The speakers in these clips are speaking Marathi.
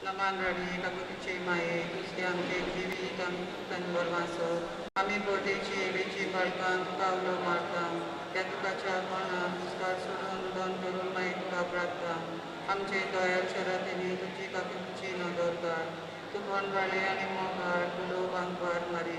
नमांद्रणी काकुतीचे माये तुझे आमचे जिवीत तनवर वासो आम्ही पोटेची वेची बाळकां कावलो मारता त्या तुकाच्या कोणाक दुष्काळ सोडून दोन करून मागीर तुका प्रार्थना आमचे दोयाल शरतींनी तुजी काकुतीची नदरकार तूं कोण वाळे आनी मोगार तुलो वांगवार मारी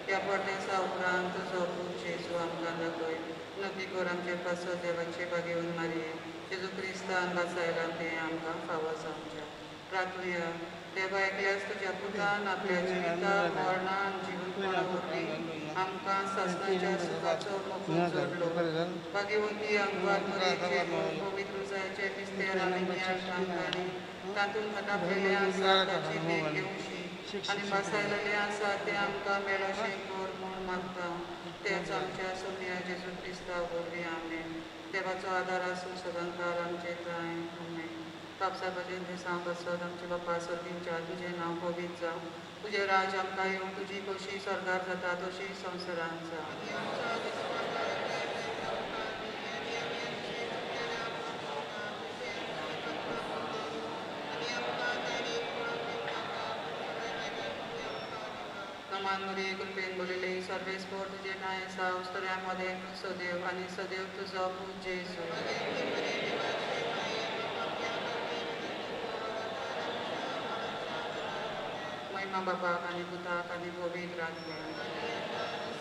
त्या परदेसा उपरांत तुजो पूत जेजू आमकां दाखय नदी कोर आमचे पासो देवाचे बागेवन मारी जेजू क्रिस्तान वाचायला तें आमकां फावो जावचें प्रार्थुया देवा एकल्यास तुज्या पुतान आपल्या जिविता मरणा आनी जिवनपणा वरवीं आमकां सासणाच्या सुखाचो मोको जोडलो भाग्यवती अंगवार मरेचे पवित्र जायचे पिस्तेर आनी नियाळ तांकांनी तातूंत हटापलेले आसा ताची देख घेवशी आनी बसायलेले आसा ते आमकां मेळोशें कोर म्हूण मागता तेच आमच्या सोम्या जेजू क्रिस्ता वरवीं आमेन देवाचो आदार आसूं सदांकाळ आमचे थंय आमेन कापसा भजन दिसां बसत आमचे बापा सर्तींच्या तुजें नांव पवीत जावं तुजें राज आमकां येवं तुजी कशी सरकार जाता तशी संवसारांत जावं नमान मरी कृपेन बोलिले सर्वेस्पोर तुजे नाय आसा उस्तऱ्यांमध्ये सदैव आनी सदैव तुजो पूत जेजू महिमा बापाक आनी पुताक आनी पवित्र आत्म्याक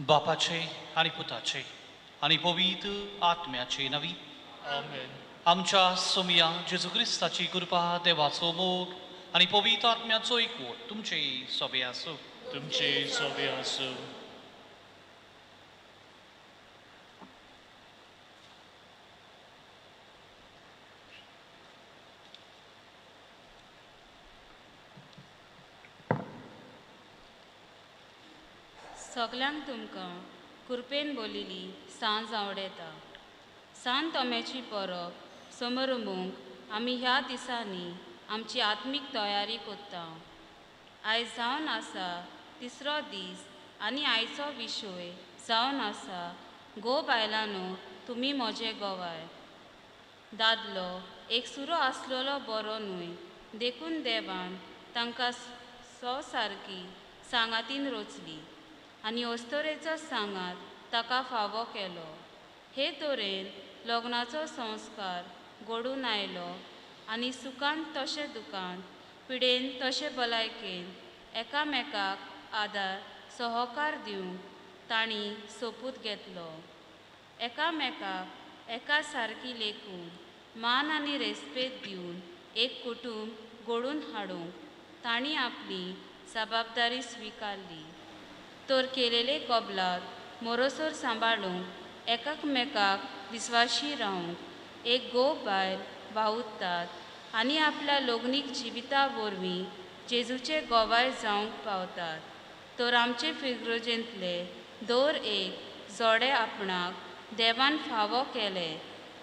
बापाचे आणि पुताचे आणि पवित्र आत्म्याचे नवी. आमेन. आमच्या सोमिया जेजू क्रिस्ताची कृपा, देवाचो मोग आणि पवित्र आत्म्याचो एकवट तुमचे सोबे आसूं. तुमचे सोबे आसूं. सगल्यांक तुमकां कृपेन बोलिली सांज आवडेता. सांत तोम्याची परब समारंभूंक आमी ह्या दिसांनी आमची आत्मीक तयारी कोत्ता. आयज जावन आसा तिसरो दीस आनी आयचो विशय जावन आसा गो बायलांनो तुमी म्हजे गोवाय. दादलो एक सुरो आसलेलो बरो न्हय, देखून देवान तांकां सारकी सांगातीन रचली आनी अस्तरेचो सांगात ताका फावो केलो. हे तरेन लग्नाचो संस्कार घडून आयलो आनी सुखान तशें दुखान, पिडेन तशें भलायकेन एकामेकाक आदार सहकार दिवंक तांणी सोपूत घेतलो. एकामेकाक एका सारकी लेखून मान आनी रेस्पेद दिवन एक कुटुंब घडून हाडूंक तांणी आपली जबाबदारी स्विकारली. तर केलेले कबलात मोरोसोर सांबाळूंक एकामेकाक विस्वाशी रावंक एक गोव बायल भावुरतात आनी आपल्या लग्नीक जिविता वरवीं जेजूचे गोवाय जावंक पावतात. तर आमचे फिरजेंतले दर एक जोडे आपणाक देवान फावो केले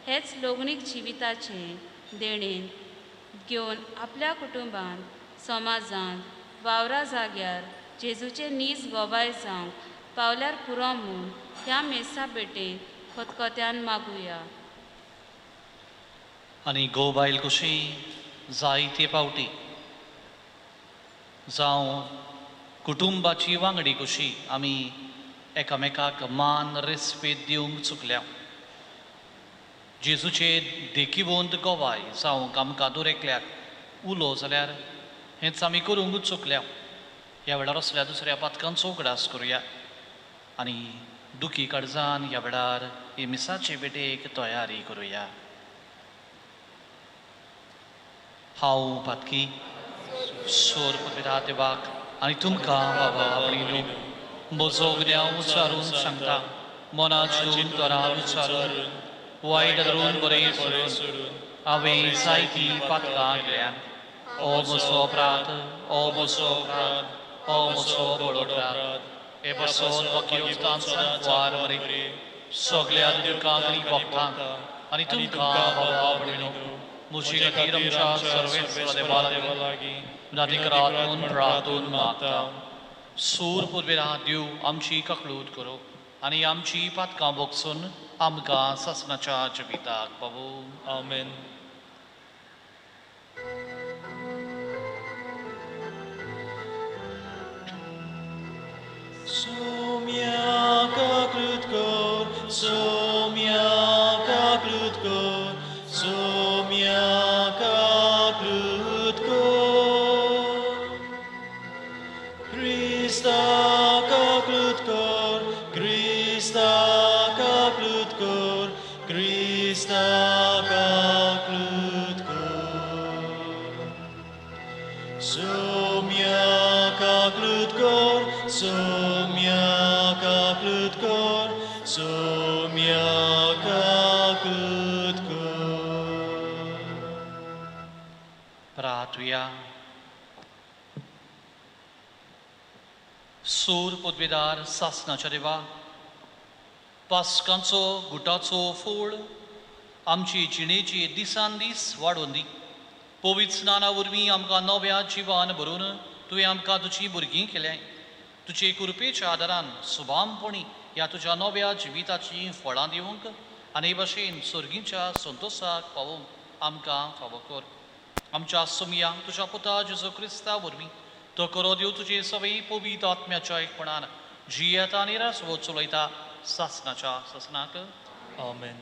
हेच लग्नीक जिविताचें देणेन घेवन आपल्या कुटुंबान, समाजांत, वावरा जाग्यार जेजूचे नीज गोबाय जावंक पावल्यार पुरो म्हूण ह्या मेसा बेटेन खतखत्यान मागुया. आनी गोबायल कशी जायते पावटी जावं कुटुंबाची वांगडी कशी आमी एकामेकाक मान रेस्पेद दिवंक चुकल्या. जेजूचे देखीवंत गोवाय जावंक आमकां दर एकल्याक उलो जाल्यार हेंच आमी करूंक चुकल्या. ह्या वेळार असल्या दुसऱ्या पातकांचो उगडास करुया आनी दुखी काळजान ह्या वेळार हे मिसाचे बेटेक तयारी करुया. हांव पातकी सोर पवित्रा देवाक आनी तुमकां बाबा आपणिलो म्हजो गुन्यांव उच्चारून सांगता. मनाचून तोरां उच्चारून वायट धरून बरें सोडून हांवें जायती पातकां केल्यान. ओ म्हजो अपराध, ओ म्हजो अपराध, ओ म्हजो बडो अपराध. हे बसोन वकील वार मरे सगळ्या दुकांक आनी भक्तांक आनी तुमकां बाबा आपणिलो म्हजे खातीर आमच्या सर्वेस्व देवा लागीं नादिकरातून प्रार्थून मागता. सूर पुर्विरा देव आमची ककळूट करो आनी आमची पातकां बोगसून आमकां ससनाच्या जिविताक पावो. आमेन. Somiaka krótko, somiaka krótko, somiaka krótko. Krista ka krótko, Krista ka krótko, Krista ka krótko. Somiaka krótko, somiaka krótko, somiaka krótko. प्रार्थुया. सूर पदवीदार सासनाच्या देवा, पासकांचो गुटाचो फूळ आमची जिणेची दिसान दीस वाडोवन दी. पवित्र स्नाना वरवीं आमकां नव्या जिवान भरून तुवें आमकां तुजी भुरगीं केल्याय. तुजे कृपेच्या आदारान सुभामपणी ह्या तुज्या नव्या जिविताची फळां दिवंक आनी हे भाशेन सर्गीच्या संतोशाक पावोवंक आमकां फावो कर. आमच्या सोमिया तुज्या पुता जेजू क्रिस्ता वरवीं तो करो देव तुजे सवयी पवित्र आत्म्याच्या एकपणान जियेता आनी रासवो चलयता सासनाच्या ससनाक. आमेन.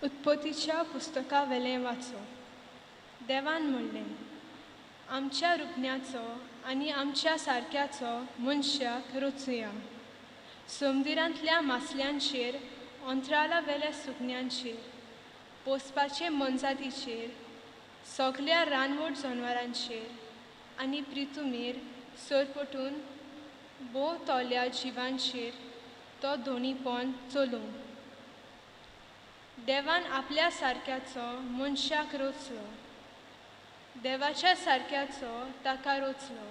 उत्पत्तीच्या पुस्तका वेलें वाचो. देवान म्हणलें, आमच्या रुपण्याचो आनी आमच्या सारक्याचो मनशाक रचुया. समुद्रांतल्या मासल्यांचेर, अंतराळा वेल्या सुकण्यांचेर, पोसपाचे मनजातीचेर, सगळ्या रानवट जनावरांचेर आनी पृथ्वीर सरपटून भोंवतल्या जिवांचेर तो दोनीपण चलूं. देवान आपल्या सारक्याचो मनशाक रचलो. देवाच्या सारक्याचो ताका रचलो.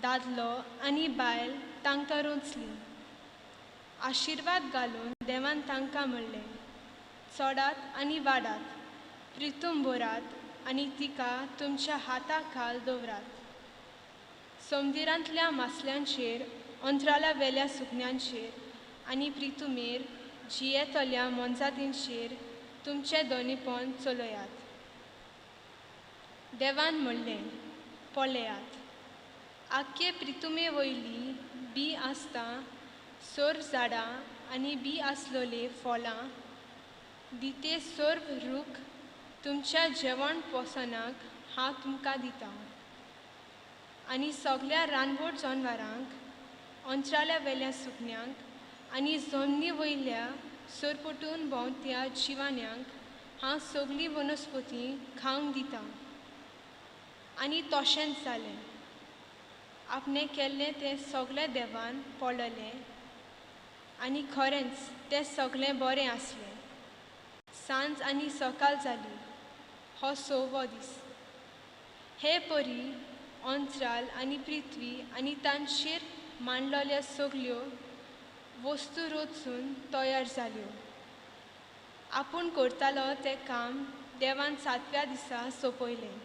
दादलो आनी बायल तांकां रचली. आशिर्वाद घालून देवान तांकां म्हणलें, चडात आनी वाडात, पृथ्वीभरात आनी तिका तुमच्या हाताखाल दवरात. समुद्रांतल्या मासल्यांचेर, अंतराळा वेल्या सुकण्यांचेर आनी पृथ्वीर जियेतल्या मनजातींचेर तुमचें दोनीपण चलयात. देवान म्हणलें, पळयात, आख्खे पृथ्वी वयली बी आसता, सोर झाडां आनी बी आसलोले फळां, दिते सर्व रूख तुमच्या जेवण पोसनाक हांव तुमकां दितां. आनी सगळ्या रानवट जनावरांक, अंतराळा वेल्या सुकण्यांक आनी जमनी वयल्या सरपटून भोंवत्या जिवाण्यांक हांव सगळी वनस्पती खावंक दितां. आनी तशेंच जालें. आपणें केल्लें तें सगळें देवान पळयलें आनी खरेंच तें सगळें बरें आसलें. सांज आनी सकाळ जाली, हो 6वो दीस. हे परी अंतराळ आनी पृथ्वी आनी तांचेर मांडलेल्यो सगळ्यो वस्तू रचून तयार जाल्यो. आपूण करतालो तें काम देवान 7व्या दिसा सोंपयलें.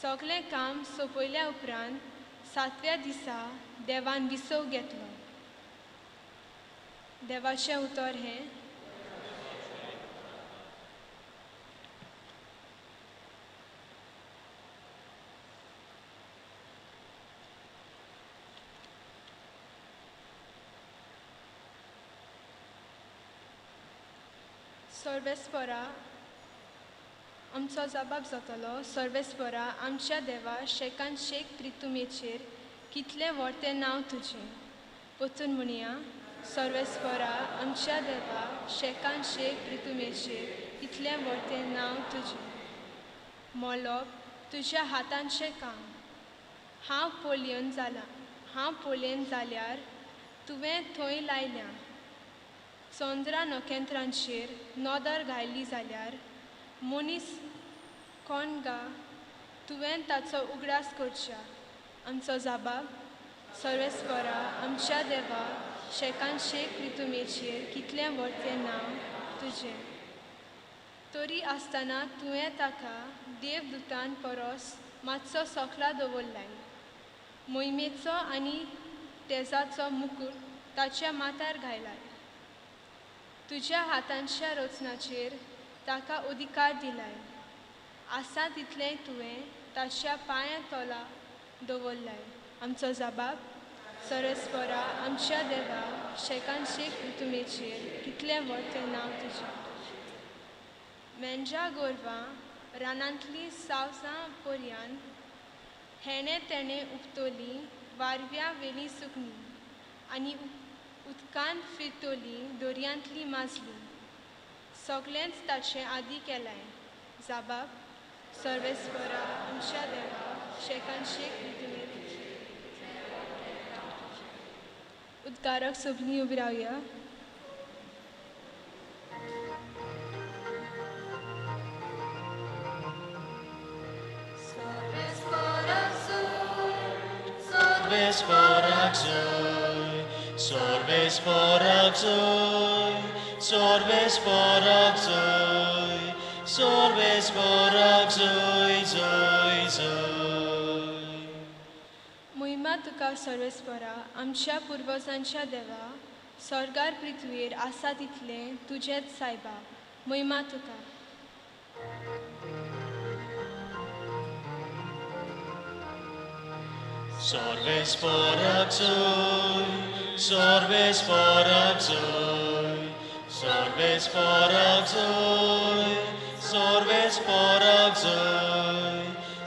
सगळें काम सोंपयल्या उपरांत 7व्या दिसा देवान विसव घेतलो. देवाचें उतर हें, सर्वेस्परा आमचो जबाब जातलो. सर्वेस्परा आमच्या देवा, शेकान शेक पृथ्वीचेर कितलें व्हडलें नांव तुजें. परतून म्हणया, सर्वेस्परा आमच्या देवा, शेकान शेक पृथ्वीचेर कितलें व्हडलें नांव तुजें. मोलोप तुज्या हातांचें काम. हांव पळयन जाल्यार तुवें थंय लायल्या. चंद्रा नखेत्रांचेर नदर घायली जाल्यार मनीस कोण गा, तुवें ताचो उगडास करच्या. आमचो जबाब, सर्वेस्परा आमच्या देवा, शेकान शेक पृथ्वीचेर कितलें व्हडलें नांव तुजें. तरी आसतना तुवें ताका देवदूतान परस मातसो सकला दवरलाय. मोहिमेचो आनी तेजाचो मुकूट ताच्या माथ्यार घायलाय. तुज्या हातांच्या रचनाचेर ताका अधिकार दिलाय. आसा तितलें तुवें ताच्या पांया तोला दवरलाय. आमचो जबाब, सर्वेस्परा आमच्या देवा, शेकान शेक पृथ्वीचेर कितलें व्हडलें नांव तुजें. मेंढ्या गोरवां, रानांतलीं सावजां पर्यान, हेणे तेणे उपतोली वारव्या वेली सुकणी आनी उदकांत फिरतोली दर्यांतली माजली, सगळेंच ताचें आदी केलाय. जबाब, सर्वेस्परा आमच्या देवा, शेकान शेक पृथ्वीचेर. उद्गारक सगळीं उबी रावया. Sorbesporak zoi, sorbesporak zoi, sorbesporak zoi, sorbesporak zoi, zoi, zoi. महिमा तुका सर्वेस्परा आमच्या पुर्वजांच्या देवा, स्वर्गार पृथ्वीर आसा तितलें तुजेंच सायबा. महिमा तुका. Sorbesporak zoi, sorbesporak zoi, Sorves porak zoi, sorves porak zoi,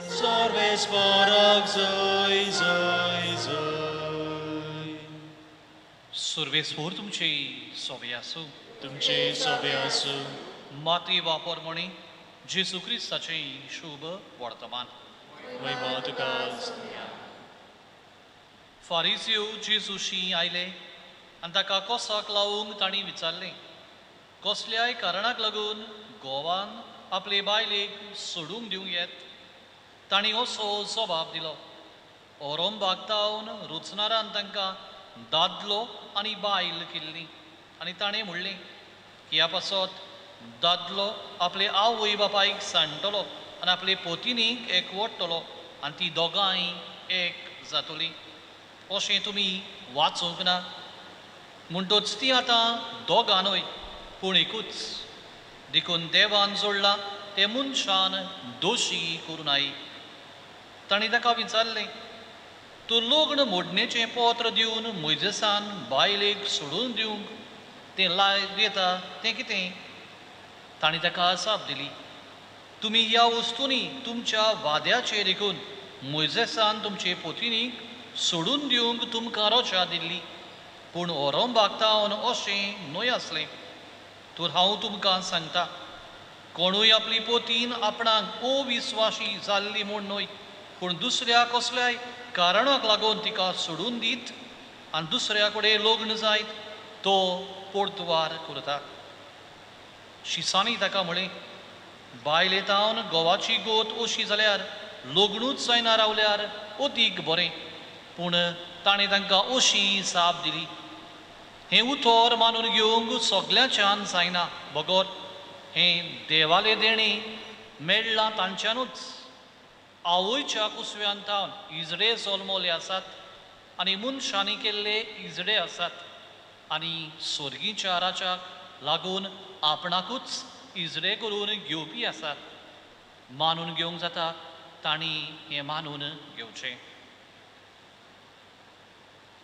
sorves porak zoi, zoi, zoi. सुरवेस्पोर तुमचे सोबे आसूं. तुमचे सोबे आसूं. माती वापर म्हणी जेजू क्रिस्ताचे शुभ वर्तमान. महिमा तुका. फारिसियो जेजूशी आयले आनी ताका कोसाक लावूंक तांणी विचारलें, कसल्याय कारणाक लागून गोवान आपले बायलेक सोडूंक दिवंक येत? तांणी असो जबाब दिलो, ओरोम बागतावन रुचनारान तांकां दादलो आनी बायल केल्ली. आनी ताणें म्हणलें, किया पासत दादलो आपले आवय बापायक सांडटलो आनी आपले पोतिनीक एकवटतलो आनी ती दोगांय एक जातलीं. अशें तुमी वाचूंक ना? म्हणटच ती आतां दोगां न्हय पूण एकूच. देखून देवान जोडलां तें मनशान दोशी करूं नाय. ताणें ताका विचारलें, तूं लग्न मोडणेचें पत्र दिवन मोइजेसान बायलेक सोडून दिवंक तें लायक येता तें कितें? ताणें ताका जाप दिली, तुमी ह्या वस्तूंनी तुमच्या वाद्याचेर देखून मोइजेसान तुमचे पोतिनीक सोडून दिवंक तुमकां रजा दिल्ली. पूण ओरोम बागतावन अशें न्हय आसलें. तर हांव तुमकां सांगता, कोणूय आपली पोतीन आपणाक अविस्वाशी जाल्ली म्हूण न्हय पूण दुसऱ्या कसल्याय कारणाक लागून तिका सोडून दीत आनी दुसऱ्या कडेन लग्न जायत तो पोर्तुवार करता. शिसांनी ताका म्हळें, बायलेतावन गोवाची गोत अशी जाल्यार लग्नूच जायना रावल्यार अदीक बरें. पूण ताणें तांकां अशी जाप दिली, हें उतर मानून घेवंक सगल्याच्यान जायना. बगोर हें देवालें देणें मेळ्ळां तांच्यानूच. आवयच्या कुसव्यांतावन इजडे जल्मले आसात आनी मनशांनी केल्ले इजडे आसात आनी स्वर्गीच्या राजाक लागून आपणाकूच इजडे करून घेवपी आसात. मानून घेवंक जाता तांणी हें मानून घेवचें.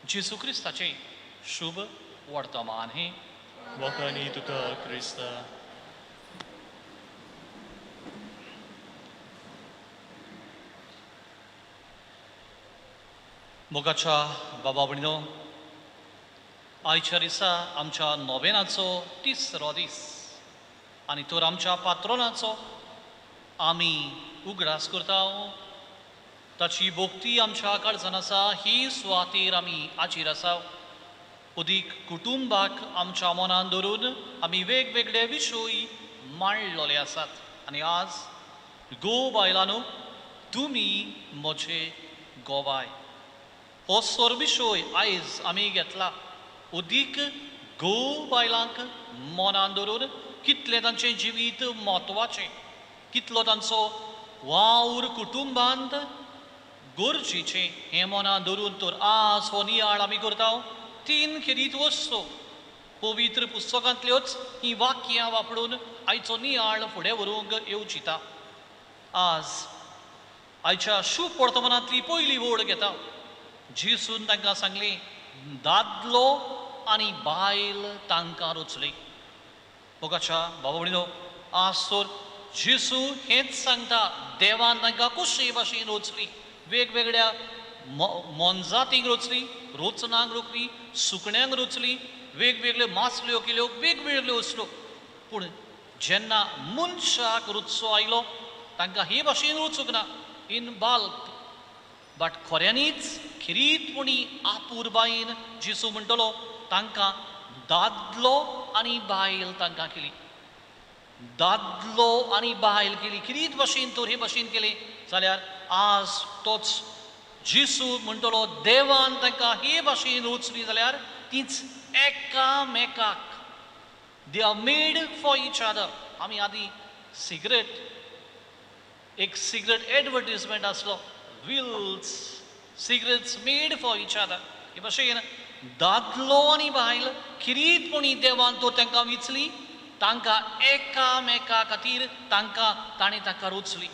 जेजू क्रिस्ताचें शुभ वर्तमान हें. वखाणी तुका क्रिस्ता. मोगाच्या बाबा भयणीनो, आयच्या दिसा आमच्या नोवेनाचो 3रो दीस आनी तर आमच्या पात्रोनाचो आमी उगडास करता. ताची भोक्ती आमच्या काळजान आसा ही सुवातेर आमी हाजीर आसा. अदीक कुटुंबाक आमच्या मनान धरून आमी वेगवेगळे विशय मांडलेले आसात. आनी आज गो बायलांनो, तुमी म्हजे गोबाय हो सोर विशय आयज आमी घेतला. अदीक गो बायलांक मनान धरून कितलें तांचें जिवीत म्हत्वाचें, कितलो तांचो वावर कुटुंबांत गरजेचें हें मनान धरून तर आज हो नियाळ आमी करता. 3 खेरीत वस्तू पवित्र पुस्तकांतल्योच ही वाक्यां वापरून आयचो नियाळ फुडें व्हरूंक येवचिता. आज आयच्या शुभ वर्तमानांतली पयली वड घेता. जेसून तांकां सांगलें, दादलो आनी बायल तांकां रचली. मोगाच्या बाबा भयणीनो, आज तर जेसू हेंच सांगता, देवान तांकां कशे भाशेन रचली. वेगवेगळ्या मोनजातींक रचली, रोचनांक रचली, सुकण्यांक रचली, वेगवेगळ्यो मासल्यो केल्यो, वेगवेगळ्यो असल्यो. पूण जेन्ना मनशाक रचचो आयलो तांकां हे भाशेन रचूंक ना इन बाल्क. बट खऱ्यांनीच खिरीतपणी आपूर बायेन जेसू म्हणटलो तांकां दादलो आनी बायल तांकां केली. दादलो आनी बायल केली. खिरीत भाशेन तर हे भाशेन केले जाल्यार आज तोच जेसू म्हणटलो देवान तांकां हे भाशेन रचली जाल्यार तीच एकामेकाक they are made for each other. आमी आदी एक सिगरेट एडवर्टिजमेंट आसलो, Wills cigarettes made for each other. हे भाशेन दादलो आनी बायल खिरीतपणी देवान तो तांकां विचली, तांकां एकामेका खातीर ताणें तांकां रचली.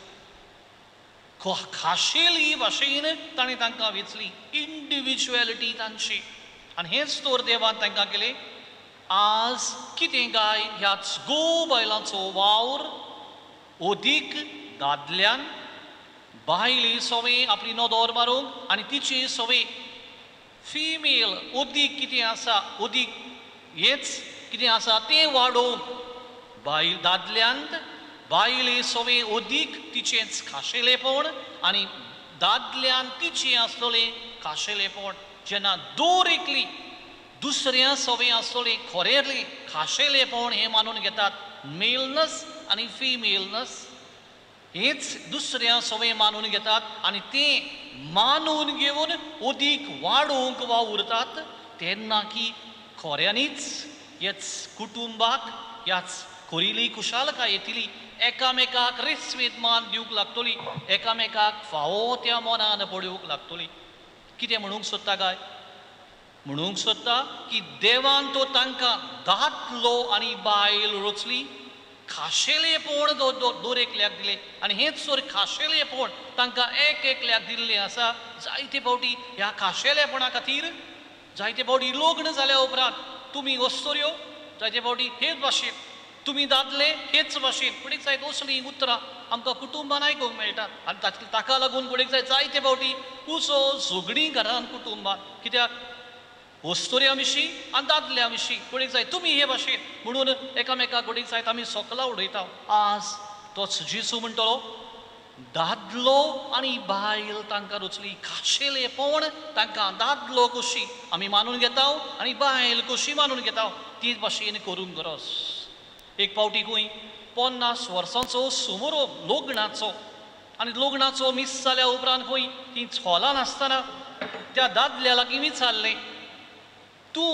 खाशेली भाशेन ताणें तांकां वेचली, इंडिविज्युअलिटी तांची. आनी हेंच तर देवान तांकां केलें. आज कितें गाय ह्याच गो बायलांचो वावर ओदीक दादल्यान बायले सवय आपली नदर मारूंक आनी तिची सवय फिमेल ओदीक कितें आसा ओदीक हेच कितें आसा तें वाडोवंक बायल दादल्यांत बायले सवय ओदीक तिचेंच खाशेलेपण आनी दादल्यान तिचें आसलोलें खाशेलेपण जेन्ना दोर एकली दुसऱ्या सवय आसलोलें खोरेलें खाशेलेपण हें मानून घेतात मेलनस आनी फिमेलनस हेच दुसऱ्या सवय मानून घेतात आनी तें मानून घेवन ओदीक वाडोवंक वावुरतात तेन्ना की खोऱ्यांनीच ह्याच कुटुंबाक ह्याच खोरिली कुशालकाय येतली एकामेकाक रेस्वेद मान दिवंक लागतली एकामेकाक फावो त्या मनान पडूंक लागतली कितें म्हणूंक सोदता काय म्हणूंक सोदता की देवान तो तांकां दादलो आनी बायल रचली खाशेलेपण दोर एकल्याक दिलें आनी हेच सोर खाशेलेपण तांकां एक एकल्याक दिल्लें आसा जायते फावटी ह्या खाशेलेपणा खातीर जायते फावटी लग्न जाल्या उपरांत तुमी वस्तोऱ्यो जायते फावटी हेच भाशेन तुमी दादले हेच भाशेन कोणीक जाय असलीं उतरां आमकां कुटुंबान आयकूंक मेळटात आनी ताका लागून कोणीक जाय जायते फावटी कुसो झगडीं घरान कुटुंबान कित्याक वस्तोऱ्या विशीं आनी दादल्या विशीं कोणीक जाय तुमी हे भाशेन म्हणून एकामेकाक कोणीक जायत आमी सोकला उडयता आज तोच जेसू म्हणटलो दादलो आनी बायल तांकां रचली खाशेलेपण तांकां दादलो कशी आमी मानून घेता आनी बायल कशी मानून घेता तीच भाशेन करूंक गरज एक फावटी खंय 50 वर्सांचो समारोप लग्नाचो आनी लग्नाचो मीस जाल्या उपरांत खंय ती हॉलान आसतना त्या दादल्या लागीं विचारलें तूं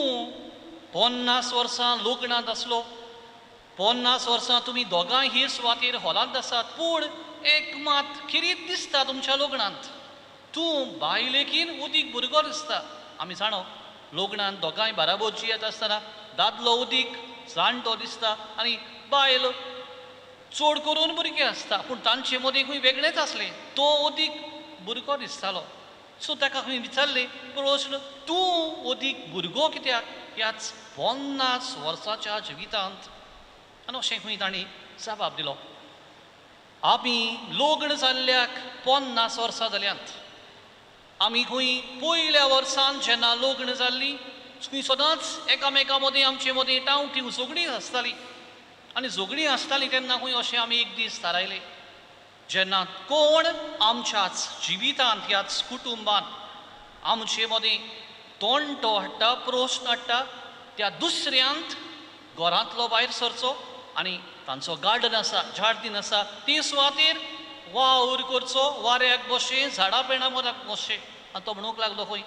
50 वर्सां लग्नांत आसलो 50 वर्सां तुमी दोगांय हे सुवातेर हॉलांत आसात पूण एक मात खिरीत दिसता तुमच्या लग्नांत तूं बायलेकीन उदीक भुरगो दिसता आमी जाणो लग्नांत दोगांय बाराबोरची येता आसतना दादलो उदीक जाणटो दिसता आनी बायल चड करून भुरगें आसता पूण तांचे मदीं खंय वेगळेंच आसलें तो उदीक भुरगो दिसतालो सो ताका खंय विचारलें प्रश्न तूं उदीक भुरगो कित्याक ह्याच 50 वर्साच्या जिवितांत आनी अशें खंय तांणी जबाब दिलो आमी लग्न जाल्ल्याक 50 वर्सां जाल्यांत आमी खंय पयल्या वर्सान जेन्ना लग्न जाल्लीं खंय सदांच एकामेका मदीं आमचे मदीं टावटी झगडीं आसतालीं आनी झगडीं आसतालीं तेन्ना खंय अशें आमी एक दीस थारायलें जेन्ना कोण आमच्याच जिवितांत ह्याच कुटुंबान आमचे मदीं तोंडटो हाडटा प्रश्न हाडटा त्या दुसऱ्यांत घरांतलो भायर सरचो आनी तांचो गार्डन आसा झाडदीन आसा ती सुवातेर वावर करचो वाऱ्याक बशें झाडां पेडां मदाक बशें आनी तो म्हणूंक लागलो खंय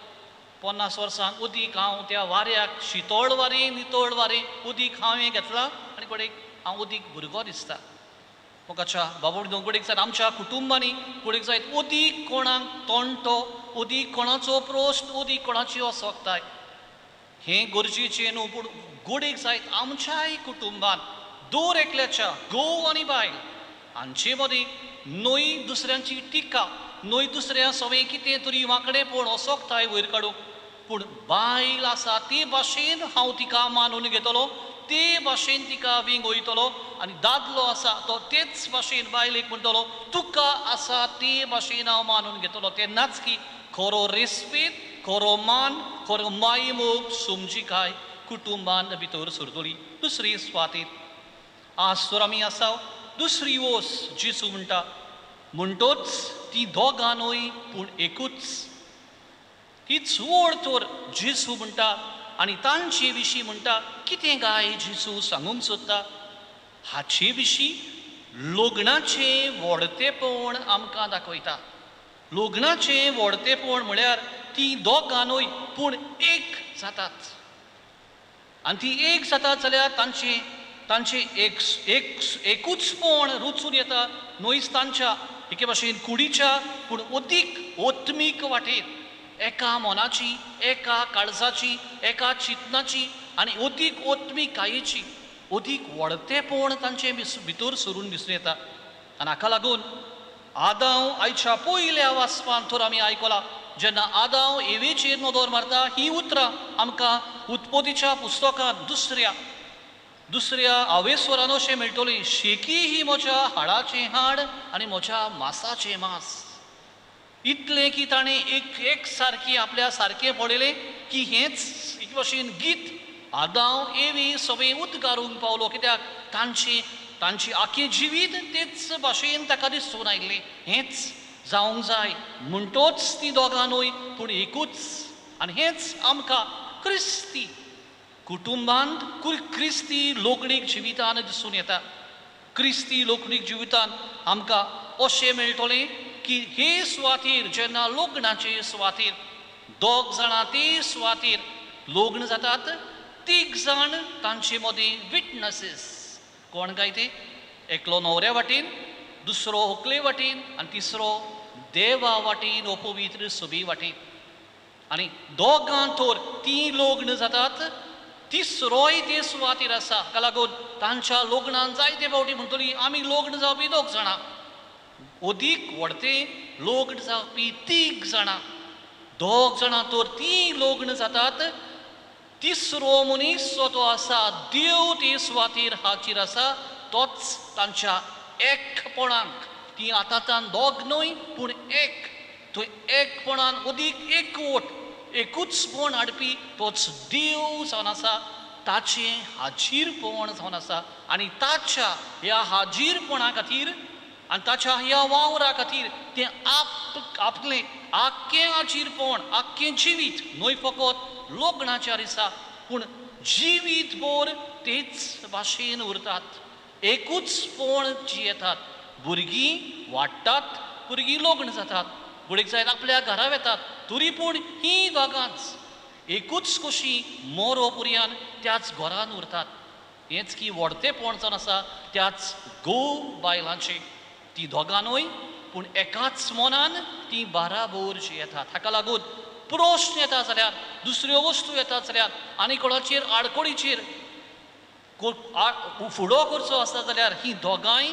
50 वर्सांक उदीक हांव त्या वाऱ्याक शितळ वारें नितळ वारें उदीक हांवें घेतलां आनी कोणेक हांव उदीक भुरगो दिसता मोगाच्या बाबा कोणेक जाय आमच्या कुटुंबांनी कोणेक जाय उदीक कोणाक तोंडटो उदीक कोणाचो प्रश्न उदीक कोणाची असोकताय हें गरजेचें न्हू पूण गोडेक जायत आमच्याय कुटुंबान दोर एकल्याच्या घोव आनी बायल हांचे मदीं न्हय दुसऱ्यांची टिका न्हय दुसऱ्या सवय कितें तरी वांकडेपण असोकताय वयर काडूंक पूण बायल आसा ते भाशेन हांव तिका मानून घेतलो ते भाशेन तिका विंगयतलो आनी दादलो आसा तो तेच भाशेन बायलेक म्हणटलो तुका आसा ते भाशेन हांव मानून घेतलो तेन्नाच की खरो रेस्पेद खरो मान खरो मायमोग समजिकाय कुटुंबान भितर सरतली दुसरी सुवातेर आज तर आमी आसा दुसरी वोस जेसू म्हणटा म्हणटोच ती दोगां न्हय पूण एकूच हीच वड तर जेसू म्हणटा आनी तांचे विशीं म्हणटा कितें गाय जेसू सांगूंक सोदता हाचे विशीं लग्नाचें व्हडतेपण आमकां दाखयता लग्नाचें व्हडतेपण म्हळ्यार ती दोगां न्हय पूण एक जातात आनी ती एक जातात जाल्यार तांचे एकूचपण रुचून येता न्हयच तांच्या एके भाशेन कुडीच्या पूण अदीक ओत्मीक वाटेन एका मनाची एका काळजाची एका चिंतनाची आनी अदीक ओत्मीकायेची अदीक व्हडतेपण तांचे भितर सरून दिसून येता आनी हाका लागून आदांव आयच्या पयल्या वाचपान तर आमी आयकलां जेन्ना आदाव एवेचेर नदर मारता ही उतरां आमकां उत्पत्तीच्या पुस्तकांत दुसऱ्या आवेस्वरान अशें मेळटलें, शेकी ही म्हज्या हाडाचें हाड आनी म्हज्या मांसाचें मांस. इतलें की ताणें एक सारकी आपल्या सारकें पळयलें की हेंच एक भाशेन गीत आदाव एवी सगळें उद्गारूंक पावलो, कित्याक तांची आख्खें जिवीत तेच भाशेन ताका दिसून आयिल्लें. हेंच जावंक जाय म्हणटोच ती दोगां न्हय पूण एकूच. आनी हेंच आमकां क्रिस्ती कुटुंबांत क्रिस्ती लोकणीक जिवितान दिसून येता. क्रिस्ती लोकणीक जिवितान आमकां अशें मेळटलें की हे सुवातेर जेन्ना लग्नाचे सुवातेर दोग जाणां ते सुवातेर लग्न जातात, तीग जाण तांचे मदीं विटनसीस. कोण काय ते? एकलो न्हवऱ्या वाटेन, दुसरो व्हंकले वाटेन आनी तिसरो देवा वाटेन वो पवित्र सभी वाटेन. आनी दोगां तर तीं लग्न जातात, तिसरोय ते सुवातेर आसा. हाका लागून तांच्या लग्नान जायते फावटी म्हणटलीं आमी लग्न जावपी दोग जाणां, अदीक व्हडतें लग्न जावपी तीग जाणां. दोग जाणां तर तीं लग्न जातात. तिसरो मनीस जो तो आसा, देव ते सुवातेर हाचेर आसा, तोच तांच्या एकपणांक, ती आतांतान दोग न्हय पूण एक, थंय एकपणान अदीक एकवट एकूचपण हाडपी तोच देव जावन आसा, ताचें हाजीरपण जावन आसा. आनी ताच्या ह्या हाजीरपणा खातीर आनी ताच्या ह्या वावरा खातीर तें आपलें आख्खें हाजीरपण, आख्खें जिवीत, न्हय फकत लग्नाच्या दिसा पूण जिवीतभर तेच भाशेन उरतात. एकूचपण जियेतात. भुरगीं वाडटात, भुरगीं लग्न जातात, भुरगीं जायत आपल्या घरा येतात, तरी पूण हीं दोगांच एकूच कशी मोरो पर्यान त्याच घरान उरतात. हेंच की व्हडतेपण जावन आसा त्याच घोव बायलांचें. ती दोगां न्हय पूण एकाच मनान ती बाराबोर जियेतात. हाका लागून प्रश्न येता जाल्यार, दुसऱ्यो वस्तू येतात जाल्यार आनी कोणाचेर आडकोडीचेर फुडो करचो आसा जाल्यार ही दोगांय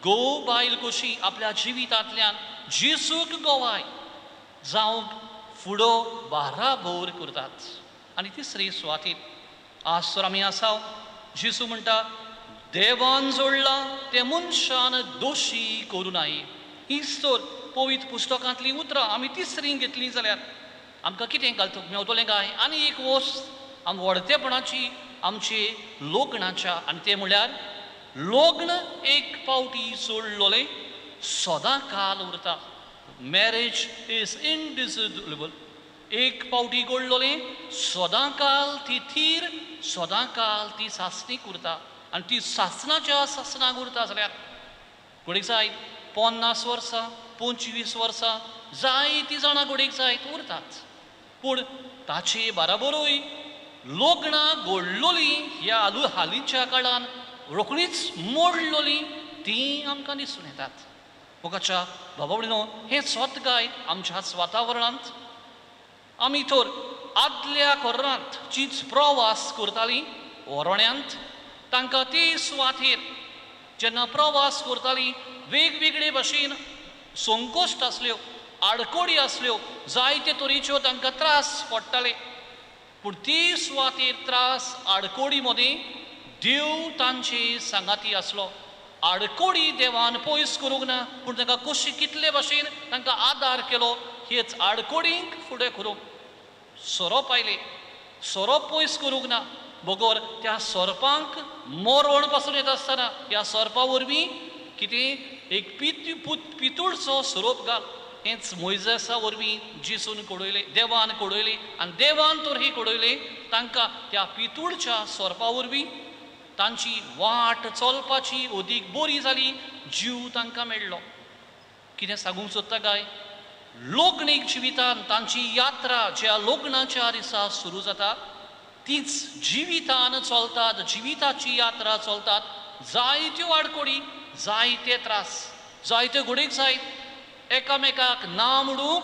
घोव बायल कशी आपल्या जिवितांतल्यान जेसूक गोवाय जावंक फुडो बाराबोर करतात. आनी तिसरी सुवातेर आज तर आमी आसाव, जेसू म्हणटा देवान जोडलां तें मनशान दोशी करूं नये. हीच तर पवित्र पुस्तकांतलीं उतरां. आमी तिसरी घेतलीं जाल्यार आमकां कितें घालतलो मेवतलें काय? आनी एक वस्त आमी व्हडतेपणाची आमचे लग्नाच्या, आनी तें म्हळ्यार लग्न एक फावटी सोडलोलें सदां काल उरता. Marriage is indissoluble. एक फावटी घडलोलें सदां काल ती थीर, सदां काल ती सासणीक उरता. आनी ती सासणाच्या सासणाक उरता जाल्यार घडीक जायत 50 वर्सां, 25 वर्सां, जायतीं जाणां घडीक जायत उरतात. पूण ताचे बाराबरूय लग्नां घडलोलीं ह्या हालींच्या काळान रोखडीच मोडलोलीं तीं आमकां दिसून येतात. मोगाच्या बाबा भयणो, हें स्वत गाय आमच्याच वातावरणांत आमी तर आदल्या कोर्रांत जीच प्रवास करतालीं ओरोण्यांत, तांकां ते सुवातेर जेन्ना प्रवास करतालीं वेगवेगळे भाशेन संकोश्ट आसल्यो, आडकोडी आसल्यो, जायते तरेच्यो तांकां त्रास पडटाले. पूण ती सुवातेर त्रास आडकोडी मदीं देव तांचे सांगाती आसलो. आडकोडी देवान पयस करूंक ना, पूण तांकां कशें कितले भाशेन तांकां आदार केलो हेच आडकोडींक फुडें करूंक. सोरोप आयलें, सोरोप पयस करूंक ना, बगोर त्या सोरपांक मरण पासून येता आसतना ह्या सोरपा वरवीं कितें एक पितूळचो सोरोप घाल. हेंच मोइजेसा वरवीं जेसून घडोयलें, देवान घडोयलें. आनी देवान तर ही घडोयलें तांकां त्या पितूळच्या सोरपा वरवीं तांची वाट चलपाची अदीक बरी जाली, जीव तांकां मेळ्ळो. कितें सांगूंक सोदता काय? लग्नीक जिवितान तांची यात्रा ज्या लग्नाच्या दिसा सुरू जाता तीच जिवितान चलतात, जिविताची यात्रा चलतात. जायत्यो आडकोडी, जायते त्रास, जायत्यो घडीक जायत एकामेकाक ना म्हणूंक